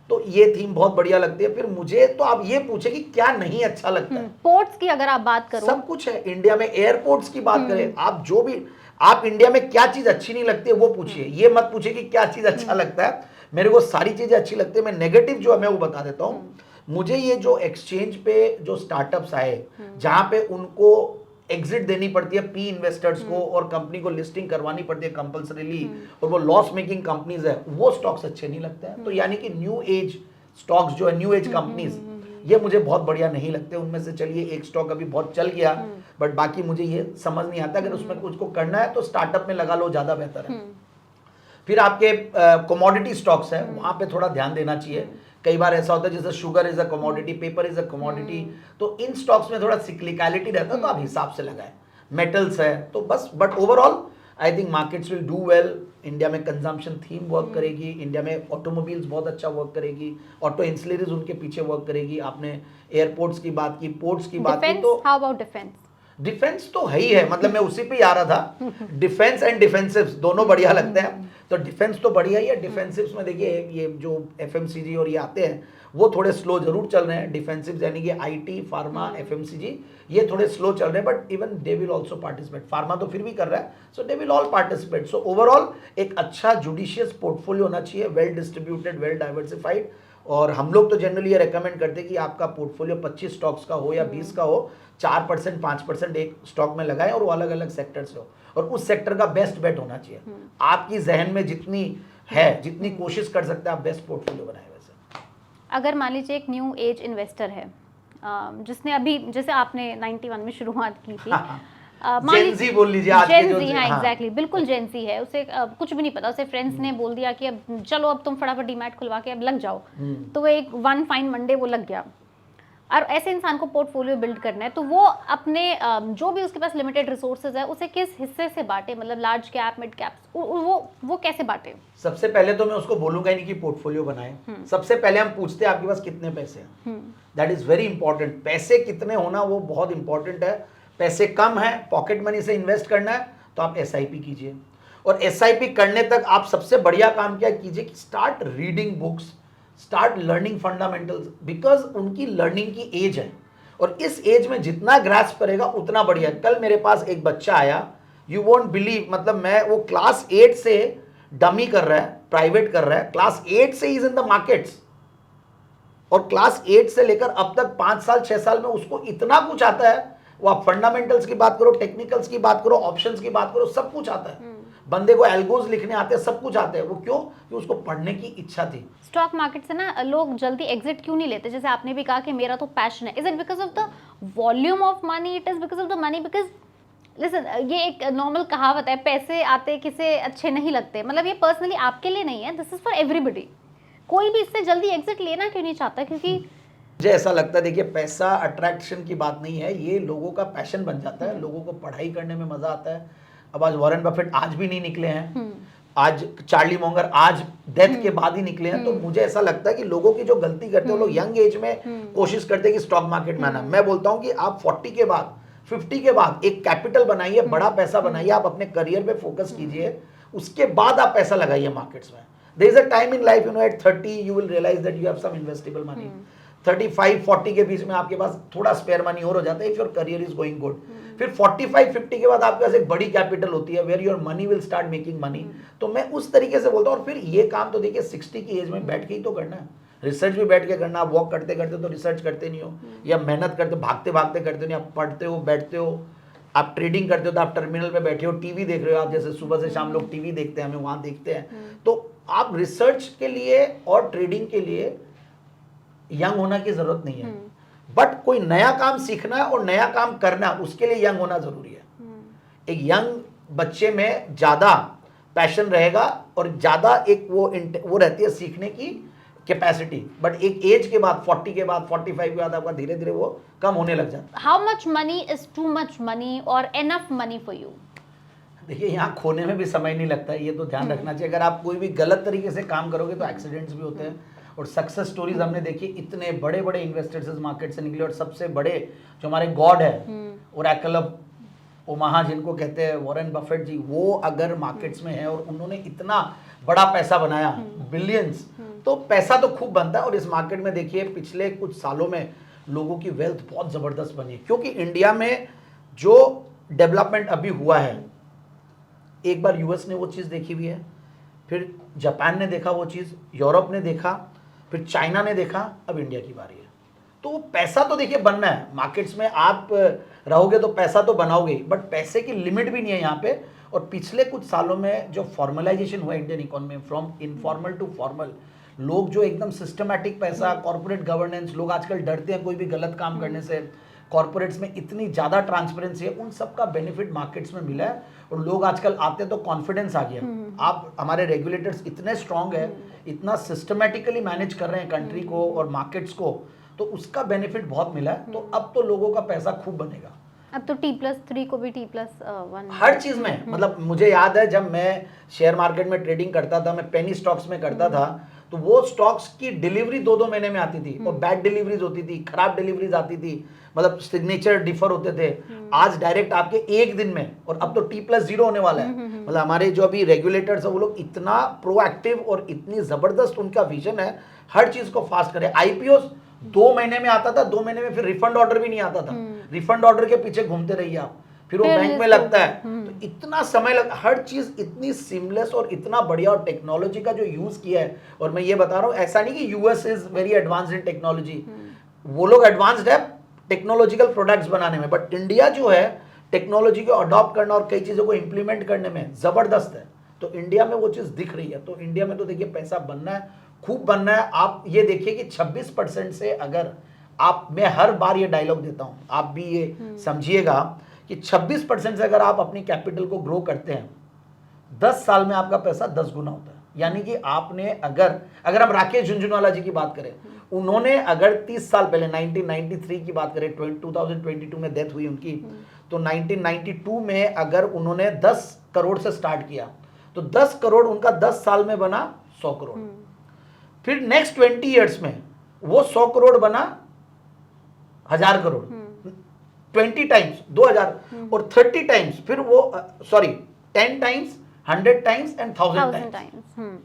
Speaker 1: तो ये थीम बहुत बढ़िया लगती है। फिर मुझे तो आप ये पूछे कि क्या नहीं अच्छा लगता है।
Speaker 2: पोर्ट्स की अगर आप बात करो,
Speaker 1: सब कुछ है इंडिया में। एयरपोर्ट्स की बात करें, आप जो भी, आप इंडिया में क्या चीज अच्छी नहीं लगती है वो पूछिए। ये मत पूछिए कि क्या चीज अच्छा लगता है। मेरे को सारी चीजें अच्छी लगती है। मैं नेगेटिव जो है मैं वो बता देता हूँ। मुझे ये जो एक्सचेंज पे जो स्टार्टअप्स आए, जहां पे उनको एग्जिट देनी पड़ती है पी इन्वेस्टर्स को, और कंपनी को लिस्टिंग करवानी पड़ती है कंपलसरीली, और वो लॉस मेकिंग कंपनीज है, वो स्टॉक्स अच्छे नहीं लगते हैं। तो यानी कि न्यू एज स्टॉक्स जो है, न्यू एज कंपनीज, ये मुझे बहुत बढ़िया नहीं लगते। उनमें से चलिए एक स्टॉक अभी बहुत चल गया, बट बाकी मुझे ये समझ नहीं आता। अगर उसमें कुछ को करना है तो स्टार्टअप में लगा लो, ज्यादा बेहतर है। फिर आपके कमोडिटी स्टॉक्स है, वहां पे थोड़ा ध्यान देना चाहिए। कई बार ऐसा होता है जैसे sugar is a commodity, paper is a commodity, तो इन स्टॉक्स में थोड़ा सिक्लिकलिटी रहता है, तो आप हिसाब से लगाएं। मेटल्स है तो बस, but overall I think markets will do well. India में कंजम्पशन थीम वर्क करेगी, इंडिया में ऑटोमोबाइल्स बहुत अच्छा वर्क करेगी, ऑटो इंसुलरीज उनके पीछे वर्क करेगी। आपने एयरपोर्ट्स की बात की, पोर्ट्स की बात की, तो
Speaker 2: हाउ अबाउट डिफेंस?
Speaker 1: डिफेंस तो है ही है, मतलब मैं उसी पे ही आ रहा था। डिफेंस एंड डिफेंसिव्स दोनों बढ़िया लगते हैं, तो डिफेंस तो बढ़िया ही है। डिफेंसिव्स में देखिए ये जो एफएमसीजी और ये आते हैं वो थोड़े स्लो जरूर चल रहे हैं। डिफेंसिव्स यानी कि आईटी, फार्मा, एफएमसीजी ये थोड़े स्लो चल रहे हैं, but even they will also participate. Pharma तो फिर भी कर रहा है, so they will all participate. So overall एक अच्छा जुडिशियस पोर्टफोलियो होना चाहिए, वेल डिस्ट्रीब्यूटेड, वेल डाइवर्सिफाइड। और हम लोग तो जनरली ये रेकमेंड करते हैं कि आपका पोर्टफोलियो 25 स्टॉक्स का हो या 20 का हो, 4% 5% एक स्टॉक में लगाएं और वो अलग अलग सेक्टर से हो, और उस सेक्टर का बेस्ट बेट होना चाहिए। आपकी जहन में जितनी है, जितनी कोशिश कर सकते हैं आप बेस्ट पोर्टफोलियो बनाए। वैसे
Speaker 2: अगर मान लीजिए एक न्यू एज इन्वेस्टर है, जिसने अभी, जैसे आपने 91 में शुरुआत की थी,
Speaker 1: जेनजी बोल लीजिए आज के जो,
Speaker 2: जेनजी, हाँ एग्जैक्टली, बिल्कुल जेनजी है, उसे कुछ भी नहीं पता, उसे फ्रेंड्स ने बोल दिया कि अब चलो अब तुम फटाफट डीमैट खुलवा के अब लग जाओ, तो वो एक वन फाइन मंडे वो लग गया। और ऐसे इंसान को पोर्टफोलियो बिल्ड करना है, तो वो अपने जो भी उसके पास लिमिटेड रिसोर्सेज है उसे किस हिस्से से बांटे, मतलब लार्ज कैप, मिड कैप, वो कैसे बांटे?
Speaker 1: सबसे पहले तो मैं उसको बोलूंगा ही नहीं कि पोर्टफोलियो बनाए। सबसे पहले हम पूछते हैं आपके पास कितने पैसे हैं, दैट इज वेरी इंपॉर्टेंट। पैसे कितने होना वो बहुत इंपॉर्टेंट है। पैसे कम है, पॉकेट मनी से इन्वेस्ट करना है, तो आप एसआईपी कीजिए। और एसआईपी करने तक आप सबसे बढ़िया काम क्या कीजिए कि start reading books, start learning fundamentals, because उनकी लर्निंग की एज है, और इस एज में जितना ग्रास्प करेगा उतना बढ़िया। कल मेरे पास एक बच्चा आया, यू वोंट बिलीव, मतलब मैं, वो क्लास 8 से डमी कर रहा है, प्राइवेट कर रहा है, क्लास 8 से इज इन द मार्केट्स, और क्लास 8 से लेकर अब तक 5 साल 6 साल में उसको इतना कुछ आता है। वो आप फंडामेंटल्स की बात करो, टेक्निकल्स की बात करो, ऑप्शंस की बात करो, सब कुछ आता है। बंदे को एल्गोज लिखने आते हैं, सब कुछ आते हैं। वो क्यों? कि उसको पढ़ने की इच्छा थी।
Speaker 2: स्टॉक मार्केट से ना लोग जल्दी एग्जिट क्यों नहीं लेते? जैसे आपने भी कहा कि मेरा तो पैशन है, is it because of the volume of money, it is because of the money? Because listen, ये एक नॉर्मल कहावत है, पैसे आते किसे अच्छे नहीं लगते, मतलब ये पर्सनली आपके लिए नहीं है, दिस इज फॉर एवरीबडी। कोई भी इससे जल्दी एग्जिट लेना क्यों नहीं चाहता? क्योंकि
Speaker 1: मुझे ऐसा लगता है, देखिए पैसा अट्रैक्शन की बात नहीं है, ये लोगों का पैशन बन जाता है। लोगों को पढ़ाई करने में मजा आता है। अब आज वॉरेन बफेट आज भी नहीं निकले हैं, आज चार्ली मॉन्गर आज डेथ के बाद ही निकले हैं। तो मुझे ऐसा लगता है कि लोगों की जो गलती करते हैं, वो लोग यंग एज में कोशिश करते हैं कि स्टॉक मार्केट में आना। मैं बोलता हूं कि आप 40 के बाद, 50 के बाद एक कैपिटल बनाइए, बड़ा पैसा बनाइए, आप अपने करियर पे फोकस कीजिए, उसके बाद आप पैसा लगाइए मार्केट्स में। There is a time in life, you know, at 30 you will realise that you have some investable money. 35-40 के बीच में आपके पास थोड़ा स्पेयर मनी और हो जाता है if your career is going good. फिर 45-50 के बाद आपके पास एक बड़ी कैपिटल होती है, where your money will start making money. तो मैं उस तरीके से बोलता हूँ। और फिर ये काम तो देखिए 60 की एज में बैठ के ही तो करना है, रिसर्च भी बैठ के करना। आप वॉक करते करते तो रिसर्च करते नहीं हो, या मेहनत करते भागते भागते करते नहीं, आप पढ़ते हो, बैठते हो, आप ट्रेडिंग करते हो, तो आप टर्मिनल पे बैठे हो, टीवी देख रहे हो। आप जैसे सुबह से शाम लोग टीवी देखते हैं, हमें वहां देखते हैं। तो आप रिसर्च के लिए और ट्रेडिंग के लिए यंग होना की जरूरत नहीं है, बट कोई नया काम सीखना है और नया काम करना, उसके लिए यंग होना जरूरी है। एक यंग बच्चे में ज्यादा पैशन रहेगा और ज्यादा एक वो रहती है सीखने की कैपेसिटी, बट एक एज के बाद 40 के बाद 45 के बाद आपका धीरे धीरे वो कम होने लग जाता है।
Speaker 2: How much money is too much money और एनफ मनी फॉर यू?
Speaker 1: देखिए यहाँ खोने में भी समय नहीं लगता है, ये तो ध्यान रखना चाहिए। अगर आप कोई भी गलत तरीके से काम करोगे तो एक्सीडेंट्स भी होते हैं। और सक्सेस स्टोरीज हमने देखी, इतने बड़े बड़े इन्वेस्टर्स इस मार्केट से निकले, और सबसे बड़े जो हमारे गॉड है ओरेकल ऑफ ओमाहा जिनको कहते हैं वॉरेन बफेट जी, वो अगर मार्केट्स में है और उन्होंने इतना बड़ा पैसा बनाया, बिलियंस, तो पैसा तो खूब बनता है। और इस मार्केट में देखिए पिछले कुछ सालों में लोगों की वेल्थ बहुत जबरदस्त बनी है, क्योंकि इंडिया में जो डेवलपमेंट अभी हुआ है, एक बार यूएस ने वो चीज़ देखी हुई है, फिर जापान ने देखा वो चीज़, यूरोप ने देखा, फिर चाइना ने देखा, अब इंडिया की बारी है। तो पैसा तो देखिए बनना है, मार्केट्स में आप रहोगे तो पैसा तो बनाओगे, बट पैसे की लिमिट भी नहीं है यहाँ पे। और पिछले कुछ सालों में जो फॉर्मलाइजेशन हुआ इंडियन इकोनॉमी में, फ्रॉम इनफॉर्मल टू फॉर्मल, लोग जो एकदम सिस्टमैटिक पैसा, कॉर्पोरेट गवर्नेंस, लोग आजकल डरते हैं कोई भी गलत काम करने से, कॉर्पोरेट्स में इतनी ज़्यादा ट्रांसपेरेंसी है, उन सब का बेनिफिट मार्केट्स में मिला है। और लोग आजकल आते हैं तो कॉन्फिडेंस आ गया। आप, हमारे रेगुलेटर्स इतने स्ट्रांग है, इतना सिस्टमेटिकली मैनेज कर रहे हैं कंट्री को और मार्केट्स को, तो उसका बेनिफिट बहुत मिला है। तो अब तो लोगों का पैसा खूब बनेगा।
Speaker 2: अब तो T+3 को भी T+1
Speaker 1: हर चीज में, मतलब मुझे याद है जब मैं शेयर मार्केट में ट्रेडिंग करता था, मैं पेनी स्टॉक्स में करता था, तो वो स्टॉक्स की डिलीवरी 2-2 महीने में आती थी और बैड डिलीवरीज होती थी, खराब डिलीवरीज आती थी, मतलब सिग्नेचर डिफर होते थे। आज डायरेक्ट आपके एक दिन में, और अब तो T+0 होने वाला है। मतलब हमारे जो अभी रेगुलेटर्स है वो लोग इतना प्रोएक्टिव और इतनी जबरदस्त उनका विजन है, हर चीज को फास्ट करे। आईपीओ 2 महीने में आता था, 2 महीने में फिर रिफंड ऑर्डर भी नहीं आता था। रिफंड ऑर्डर के पीछे घूमते रहिए आप, फिर वो बैंक में लगता है, तो इतना समय लग, हर चीज इतनी सीमलेस और इतना बढ़िया, और टेक्नोलॉजी का जो यूज किया है। और मैं ये बता रहा हूँ, ऐसा नहीं कि US is very advanced in technology, वो लोग एडवांस्ड है टेक्नोलॉजिकल प्रोडक्ट्स बनाने में, बट इंडिया जो है टेक्नोलॉजी को अडॉप्ट करना और कई चीजों को इंप्लीमेंट करने में जबरदस्त है। तो इंडिया में वो चीज दिख रही है। तो इंडिया में तो देखिए पैसा बनना है, खूब बनना है। आप ये देखिए कि 26% से अगर आप, मैं हर बार ये डायलॉग देता हूं, आप भी ये समझिएगा कि 26% से अगर आप अपनी कैपिटल को ग्रो करते हैं, 10 साल में आपका पैसा 10 गुना होता है। यानी कि आपने अगर हम राकेश झुनझुनवाला जी की बात करें, उन्होंने अगर 30 साल पहले 1993 की बात करें, 2022 में डेथ हुई उनकी, तो 1992 में अगर उन्होंने 10 करोड़ से स्टार्ट किया, तो 10 करोड़ उनका 10 साल में बना 100 करोड़। फिर नेक्स्ट 20 ईयर्स में वो 100 करोड़ बना 1000 करोड़, 20 टाइम्स 2000, और 30 टाइम्स, फिर वो 10 टाइम्स, 100 टाइम्स एंड 1000 टाइम्स।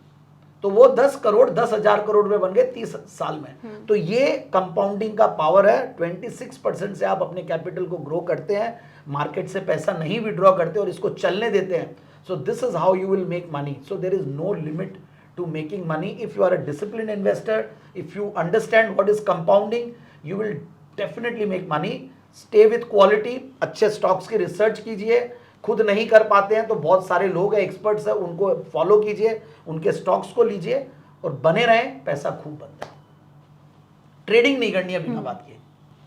Speaker 1: तो वो 10 करोड़ 10,000 करोड़ में बन गए 30 साल में। तो ये कंपाउंडिंग का पावर है। 26% से आप अपने कैपिटल को ग्रो करते हैं, मार्केट से पैसा नहीं विड्रॉ करते और इसको चलने देते हैं। So this is how you will make money. So there is no limit to making money if you are a disciplined investor, if you understand what is compounding, you will definitely make money. Stay with quality, अच्छे stocks की research कीजिए। खुद नहीं कर पाते हैं तो बहुत सारे लोग हैं, एक्सपर्ट्स हैं, उनको फॉलो कीजिए, उनके स्टॉक्स को लीजिए और बने रहें, पैसा खूब बनता है। ट्रेडिंग नहीं करनी है बिना बात के।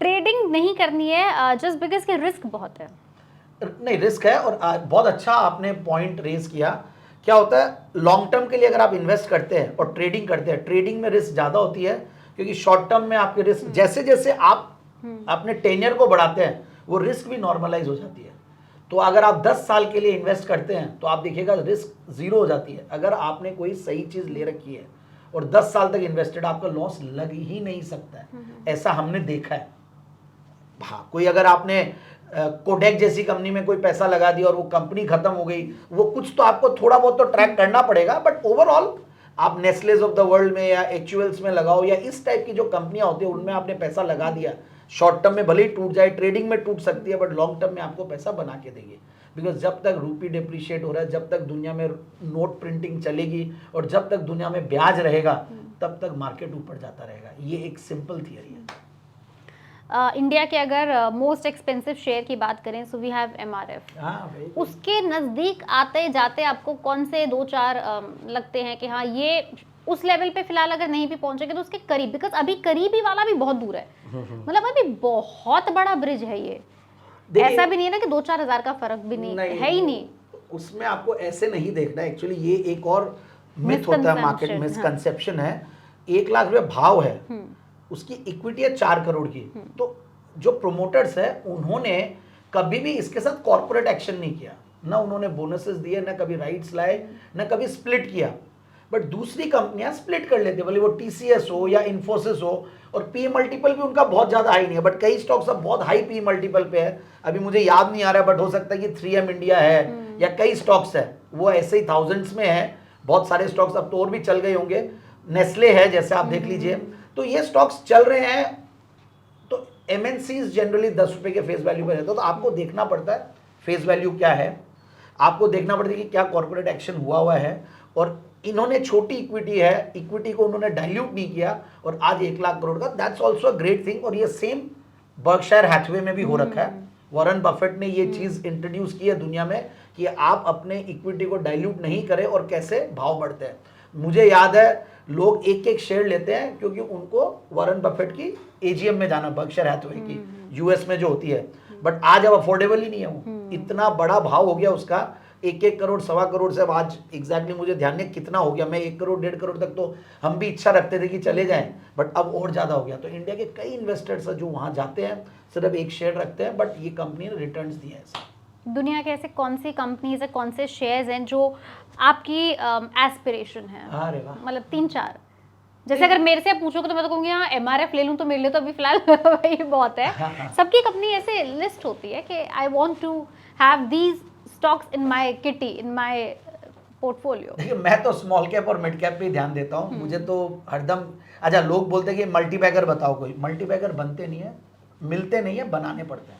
Speaker 2: ट्रेडिंग नहीं करनी है जस्ट बिकॉज के रिस्क बहुत है।
Speaker 1: नहीं, रिस्क है। और बहुत अच्छा आपने पॉइंट रेज किया। क्या होता है, लॉन्ग टर्म के लिए अगर आप इन्वेस्ट करते हैं और ट्रेडिंग करते हैं, ट्रेडिंग में रिस्क ज़्यादा होती है, क्योंकि शॉर्ट टर्म में आपके रिस्क, जैसे जैसे आप अपने टेन्योर को बढ़ाते हैं, वो रिस्क भी नॉर्मलाइज हो जाती है। तो अगर आप 10 साल के लिए इन्वेस्ट करते हैं तो आप देखिएगा रिस्क 0 हो जाती है। अगर आपने कोई सही चीज़ ले रखी है और 10 साल तक इन्वेस्टेड, आपका लॉस लग ही नहीं सकता है। ऐसा हमने देखा है। हाँ, कोई अगर आपने कोडेक जैसी कंपनी में कोई पैसा लगा दिया और वो कंपनी खत्म हो गई, वो कुछ तो आपको थोड़ा बहुत तो ट्रैक करना पड़ेगा, बट ओवरऑल आप नेस्लेज ऑफ द वर्ल्ड में या HULs में लगाओ, या इस टाइप की जो कंपनियां होती है उनमें आपने पैसा लगा दिया, शॉर्ट टर्म में भले ही टूट जाए, ट्रेडिंग में टूट सकती है, बट लॉन्ग टर्म में आपको पैसा बना के देगी। बिकॉज जब तक रूपी डिप्रिशिएट हो रहा है, जब तक दुनिया में नोट प्रिंटिंग चलेगी और जब तक दुनिया में ब्याज रहेगा, तब तक मार्केट ऊपर जाता रहेगा। ये एक सिंपल थियरी है।
Speaker 2: इंडिया के अगर मोस्ट एक्सपेंसिव शेयर की बात करें, सो वी हैव MRF। उसके नज़दीक आते जाते आपको कौन से 2-4 लगते हैं कि हाँ ये उस लेवल पे फिलहाल अगर नहीं भी पहुंचेंगे तो उसके करीब, बिकॉज अभी करीबी वाला भी बहुत दूर है, मतलब अभी बहुत बड़ा ब्रिज है ये। ऐसा भी नहीं है ना कि 2-4 हज़ार का फर्क भी नहीं है ही नहीं।
Speaker 1: उसमें आपको ऐसे नहीं देखना। एक्चुअली ये एक और मिथ होता है, मार्केट मिसकंसेप्शन है। 1 लाख रुपए भाव है, उसकी इक्विटी है 4 करोड़ की। तो जो प्रोमोटर्स है उन्होंने कभी भी इसके साथ कॉर्पोरेट एक्शन नहीं किया, ना उन्होंने बोनसेस दिए, ना कभी राइट्स लाए, ना कभी स्प्लिट किया। बट दूसरी कंपनियां स्प्लिट कर लेती है, भले वो TCS हो या इन्फोसिस हो, और पी मल्टीपल भी उनका बहुत ज़्यादा हाई नहीं है, बट कई स्टॉक्स अब बहुत हाई पी मल्टीपल पे है। अभी मुझे याद नहीं आ रहा है, बट हो सकता है कि 3M इंडिया है या कई स्टॉक्स है, वो ऐसे ही थाउजेंड्स में है। बहुत सारे स्टॉक्स अब तो और भी चल गए होंगे, नेस्ले है जैसे आप देख लीजिए। तो ये स्टॉक्स चल रहे हैं। तो MNCs जनरली 10 रुपए के फेस वैल्यू पे रहते हैं। तो आपको देखना पड़ता है फेस वैल्यू क्या है, आपको देखना पड़ता है कि क्या कॉर्पोरेट एक्शन हुआ है। और इन्होंने छोटी इक्विटी है, इक्विटी को उन्होंने डाइल्यूट नहीं किया, और आज 1 लाख करोड़ का, that's also a great thing. और ये सेम बर्कशायर हैथवे में भी हो रखा है। वॉरेन बफेट ने ये चीज़ इंट्रोड्यूस की है दुनिया में कि आप अपने इक्विटी को डाइल्यूट नहीं करें और कैसे भाव बढ़ते हैं। मुझे याद है लोग एक शेयर लेते हैं क्योंकि उनको वॉरेन बफेट की AGM में जाना, बर्कशायर हैथवे की US में जो होती है। बट आज अब अफोर्डेबल ही नहीं है वो, इतना बड़ा भाव हो गया उसका। 1 करोड़ 1.25 करोड़ से अब आज एग्जैक्टली मुझे ध्यान नहीं कितना हो गया। मैं 1 करोड़ 1.5 करोड़ तक तो हम भी इच्छा रखते थे कि चले जाएं, बट अब और ज़्यादा हो गया। तो इंडिया के कई इन्वेस्टर्स हैं जो वहाँ जाते हैं, सिर्फ 1 शेयर रखते हैं, बट ये कंपनी ने रिटर्न्स दिए हैं।
Speaker 2: दुनिया के ऐसे कौन सी कंपनीज है, कौन से शेयर्स हैं जो आपकी एस्पिरेशन है?
Speaker 1: अरे वाह,
Speaker 2: मतलब 3-4 जैसे अगर मेरे से पूछोगे तो मैं तो कहूँगी हाँ MRF ले लूँ, तो मेरे लिए तो अभी फिलहाल वही बहुत है। सबकी एक अपनी ऐसे लिस्ट होती है कि I want to have these stocks in my kitty, in my portfolio.
Speaker 1: देखिए मैं तो स्मॉल कैप और मिड कैप पे ही ध्यान देता हूँ। मुझे तो हरदम, अच्छा लोग बोलते हैं कि मल्टी बैगर बताओ, कोई मल्टी बैगर बनते नहीं है, मिलते नहीं है, बनाने पड़ते हैं।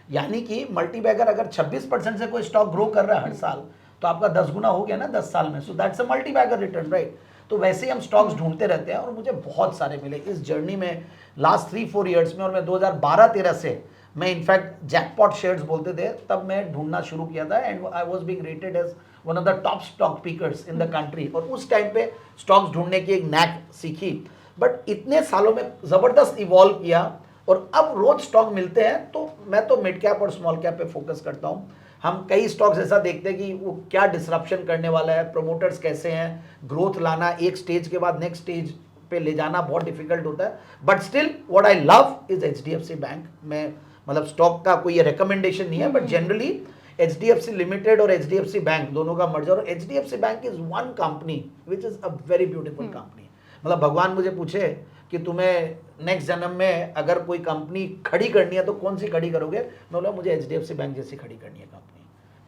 Speaker 1: यानी कि मल्टी बैगर अगर 26% से कोई स्टॉक ग्रो कर रहा है हर साल, तो आपका 10 गुना हो गया ना 10 साल में, so that's a multi bagger return, right. तो वैसे ही हम स्टॉक्स ढूंढते रहते हैं और मुझे बहुत सारे मिले इस जर्नी में लास्ट 3-4 ईयर्स में। और मैं 2012-13 से मैं इनफैक्ट जैकपॉट शेयर्स बोलते थे, तब मैं ढूंढना शुरू किया था and I was being rated as one of the top stock pickers in the country. और उस टाइम पे स्टॉक्स ढूंढने की एक नैक सीखी, बट इतने सालों में ज़बरदस्त इवॉल्व किया और अब रोज स्टॉक मिलते हैं। तो मैं तो मिड कैप और स्मॉल कैप पे फोकस करता हूँ। हम कई स्टॉक्स ऐसा देखते हैं कि वो क्या डिसरप्शन करने वाला है, प्रोमोटर्स कैसे हैं, ग्रोथ लाना एक स्टेज के बाद नेक्स्ट स्टेज पे ले जाना बहुत डिफिकल्ट होता है। But still what I love is HDFC bank. मैं मतलब स्टॉक का कोई रिकमेंडेशन नहीं है, बट जनरली HDFC लिमिटेड और HDFC बैंक दोनों का मर्जर, और HDFC bank is one company which is a very beautiful company. मतलब भगवान मुझे पूछे कि तुम्हें नेक्स्ट जन्म में अगर कोई कंपनी खड़ी करनी है तो कौन सी खड़ी करोगे, मैं बोला मुझे HDFC बैंक जैसी खड़ी करनी है कंपनी।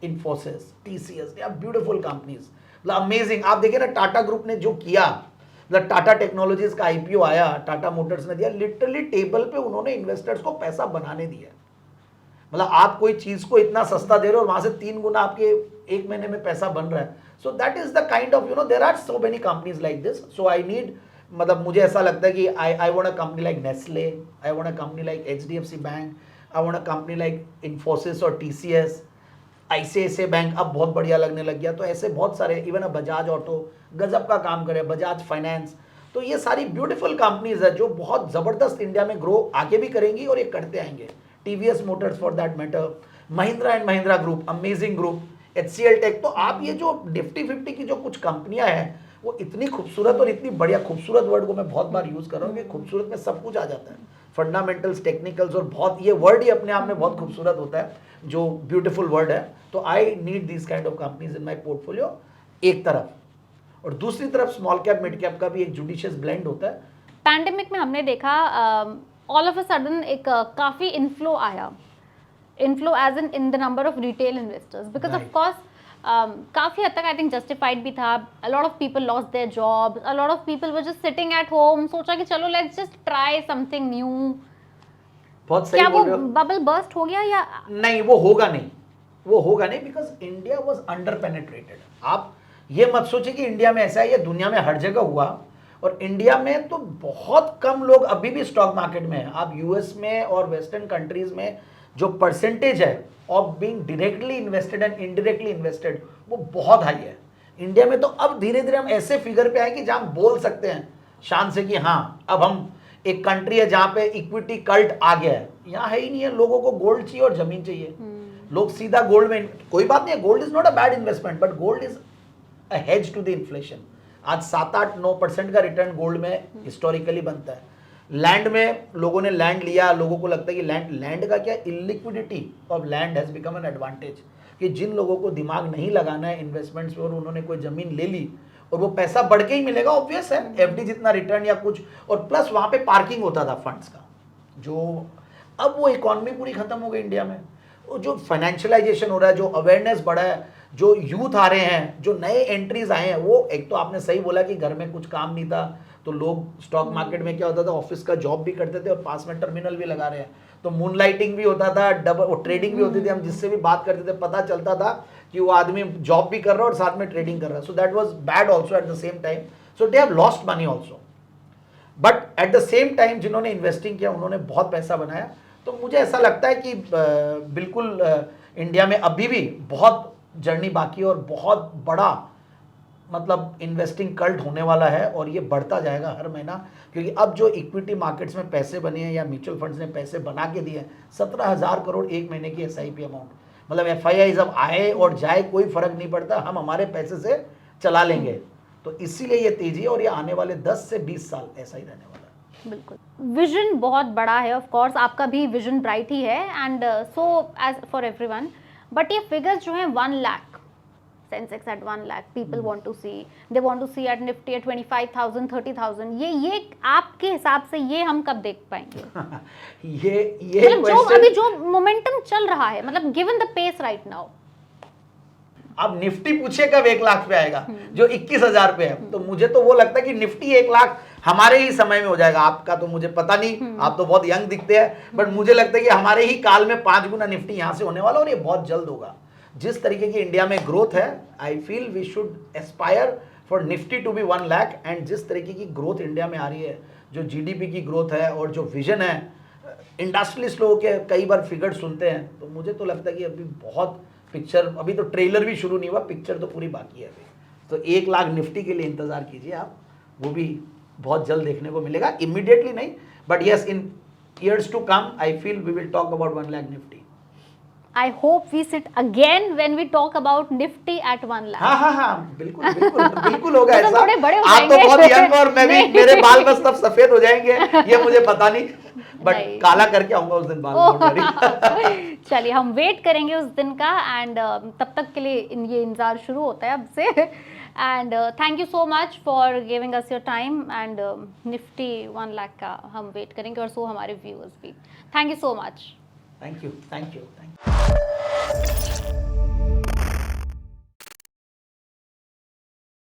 Speaker 1: इन्फोसिस, TCS, या ब्यूटीफुल कंपनीज, मतलब अमेजिंग। आप देखिए ना टाटा ग्रुप ने जो किया, मतलब टाटा टेक्नोलॉजीज का IPO आया, टाटा मोटर्स ने दिया, लिटरली टेबल पे उन्होंने इन्वेस्टर्स को पैसा बनाने दिया। मतलब आप कोई चीज को इतना सस्ता दे रहे हो और वहां से 3 गुना आपके एक महीने में पैसा बन रहा है। So that is the kind of there are so many companies like this. So I need, मतलब मुझे ऐसा लगता है कि I want a company like Nestle, I want a company like HDFC bank, I want a company like Infosys और TCS, ICICI bank अब बहुत बढ़िया लगने लग गया। तो ऐसे बहुत सारे, इवन अ बजाज ऑटो गजब का काम करे, बजाज फाइनेंस। तो ये सारी ब्यूटीफुल कंपनीज है जो बहुत जबरदस्त इंडिया में ग्रो आगे भी करेंगी और ये करते आएंगे। TVS motors for that matter, Mahindra and Mahindra group, amazing group, HCL tech. तो आप ये जो निफ्टी 50 की जो कुछ कंपनियां हैं वो इतनी खूबसूरत और इतनी बढ़िया, खूबसूरत वर्ड को मैं बहुत बार यूज कर रहा हूँ कि खूबसूरत में सब कुछ आ जाता है, फंडामेंटल्स, टेक्निकल्स, और बहुत, ये वर्ड ही अपने आप में बहुत खूबसूरत होता है जो ब्यूटीफुल वर्ड है। तो I need this kind of companies in my portfolio एक तरफ, और दूसरी तरफ स्मॉल कैप मिड कैप का भी एक जुडिशियस ब्लेंड होता है।
Speaker 2: पैंडेमिक में हमने देखा ऑल ऑफ अ सडन एक काफी इन्फ्लो आया, inflow as in the number of retail investors, because of course काफी हद तक आई थिंक जस्टिफाइड भी था। A lot of people lost their jobs, a lot of people were just sitting at home, सोचा कि चलो let's just try something new.
Speaker 1: बहुत सही
Speaker 2: क्या वो
Speaker 1: बोल रहे हो।
Speaker 2: बबल बर्स्ट हो गया या
Speaker 1: नहीं, वो होगा नहीं, वो होगा नहीं, because India was under penetrated. आप ये मत सोचिए कि इंडिया में ऐसा है, ये दुनिया में हर जगह हुआ। और इंडिया में तो बहुत कम लोग अभी भी स्टॉक मार्केट में हैं। आप US में और वेस्टर्न कंट्रीज में जो परसेंटेज है of being directly invested and indirectly invested, वो बहुत हाई है। इंडिया में तो अब धीरे धीरे हम ऐसे फिगर पे आए कि जहां हम बोल सकते हैं शान से कि हाँ अब हम एक कंट्री है जहां पे इक्विटी कल्ट आ गया है। यहाँ है ही नहीं है, लोगों को गोल्ड चाहिए और जमीन चाहिए। लोग सीधा गोल्ड में, कोई बात नहीं है, gold is not a bad investment, but gold is a hedge to the inflation. आज 7-8-9% का रिटर्न गोल्ड में हिस्टोरिकली बनता है। लैंड में लोगों ने लैंड लिया, लोगों को लगता है कि लैंड का क्या, illiquidity of land has become an advantage, कि जिन लोगों को दिमाग नहीं लगाना है इन्वेस्टमेंट्स में और उन्होंने कोई जमीन ले ली और वो पैसा बढ़ के ही मिलेगा, ऑब्वियस है, FD जितना रिटर्न या कुछ, और प्लस वहां पे पार्किंग होता था फंड्स का, जो अब वो इकोनॉमी पूरी खत्म हो गई इंडिया में। वो जो फाइनेंशियलाइजेशन हो रहा है, जो अवेयरनेस बढ़ा है, जो यूथ आ रहे हैं, जो नए एंट्रीज आए हैं, वो एक तो आपने सही बोला कि घर में कुछ काम नहीं था तो लोग स्टॉक मार्केट में क्या होता था, ऑफिस का जॉब भी करते थे और पास में टर्मिनल भी लगा रहे हैं, तो मूनलाइटिंग भी होता था, डबल ट्रेडिंग भी होती थी। हम जिससे भी बात करते थे पता चलता था कि वो आदमी जॉब भी कर रहा है और साथ में ट्रेडिंग कर रहा है। So that was bad also at the same time, so they have lost money also. But at the same time जिन्होंने इन्वेस्टिंग किया उन्होंने बहुत पैसा बनाया। तो मुझे ऐसा लगता है कि बिल्कुल इंडिया में अभी भी बहुत जर्नी बाकी है और बहुत बड़ा मतलब इन्वेस्टिंग कल्ट होने वाला है, और ये बढ़ता जाएगा हर महीना, क्योंकि अब जो इक्विटी मार्केट्स में पैसे बने हैं या म्यूचुअल फंड्स ने पैसे बना के दिए हैं, 17,000 करोड़ एक महीने की SIP अमाउंट, मतलब FII जब आए और जाए कोई फर्क नहीं पड़ता, हम हमारे पैसे से चला लेंगे। तो इसीलिए ये तेजी है और ये आने वाले 10 से 20 साल ऐसा ही रहने वाला है।
Speaker 2: बिल्कुल, विजन बहुत बड़ा है, ऑफ कोर्स आपका भी विजन ब्राइट ही है, and so as for everyone. But ये फिगर्स जो हैं 1 lakh Sensex at 1 lakh, people want to see, they want to see at Nifty at 25,000 30,000, ये आपके हिसाब से ये हम कब देख पाएंगे?
Speaker 1: ये
Speaker 2: मतलब जो अभी जो मोमेंटम चल रहा है, मतलब given the pace right now,
Speaker 1: अब निफ्टी पूछे कब 1 लाख पे आएगा जो 21,000 पे है, तो मुझे तो वो लगता है कि निफ्टी 1 लाख हमारे ही समय में हो जाएगा। आपका तो मुझे पता नहीं, आप तो बहुत यंग दिखते हैं, बट मुझे लगता है कि हमारे ही काल में 5 गुना निफ्टी यहां से होने वाला, और ये बहुत जल्द होगा। जिस तरीके की इंडिया में ग्रोथ है, I feel we should aspire for Nifty to be 1 lakh. And जिस तरीके की ग्रोथ इंडिया में आ रही है, जो जीडीपी की ग्रोथ है और जो विजन है, इंडस्ट्रियलिस्ट लोगों के कई बार फिगर सुनते हैं, तो मुझे तो लगता है कि अभी बहुत पिक्चर, अभी तो ट्रेलर भी शुरू नहीं हुआ, पिक्चर तो पूरी बाकी है अभी। तो 1 लाख निफ्टी के लिए इंतजार कीजिए आप, वो भी बहुत जल्द देखने को मिलेगा, इमीडिएटली नहीं, but yes in years to come I feel we will talk about 1 lakh Nifty.
Speaker 2: I hope we sit again when we talk about Nifty at 1 lakh.
Speaker 1: हाँ, बिल्कुल बिल्कुल बिल्कुल होगा
Speaker 2: तो
Speaker 1: ऐसा।
Speaker 2: थोड़े बड़े हो
Speaker 1: आप तो
Speaker 2: जाएंगे।
Speaker 1: बहुत यंग, और मैं भी, मेरे बाल बस तब सफेद हो जाएंगे, ये मुझे पता नहीं, बट
Speaker 2: नहीं।
Speaker 1: काला करके आऊंगा उस दिन बाल।
Speaker 2: चलिए हम वेट करेंगे उस दिन का, एंड तब तक के लिए ये इंतजार शुरू होता है अब से। And thank you so much for giving us your time, and Nifty 1 lakh का हम वेट करेंगे, और सो हमारे व्यूअर्स भी। Thank you so much.
Speaker 1: Thank you.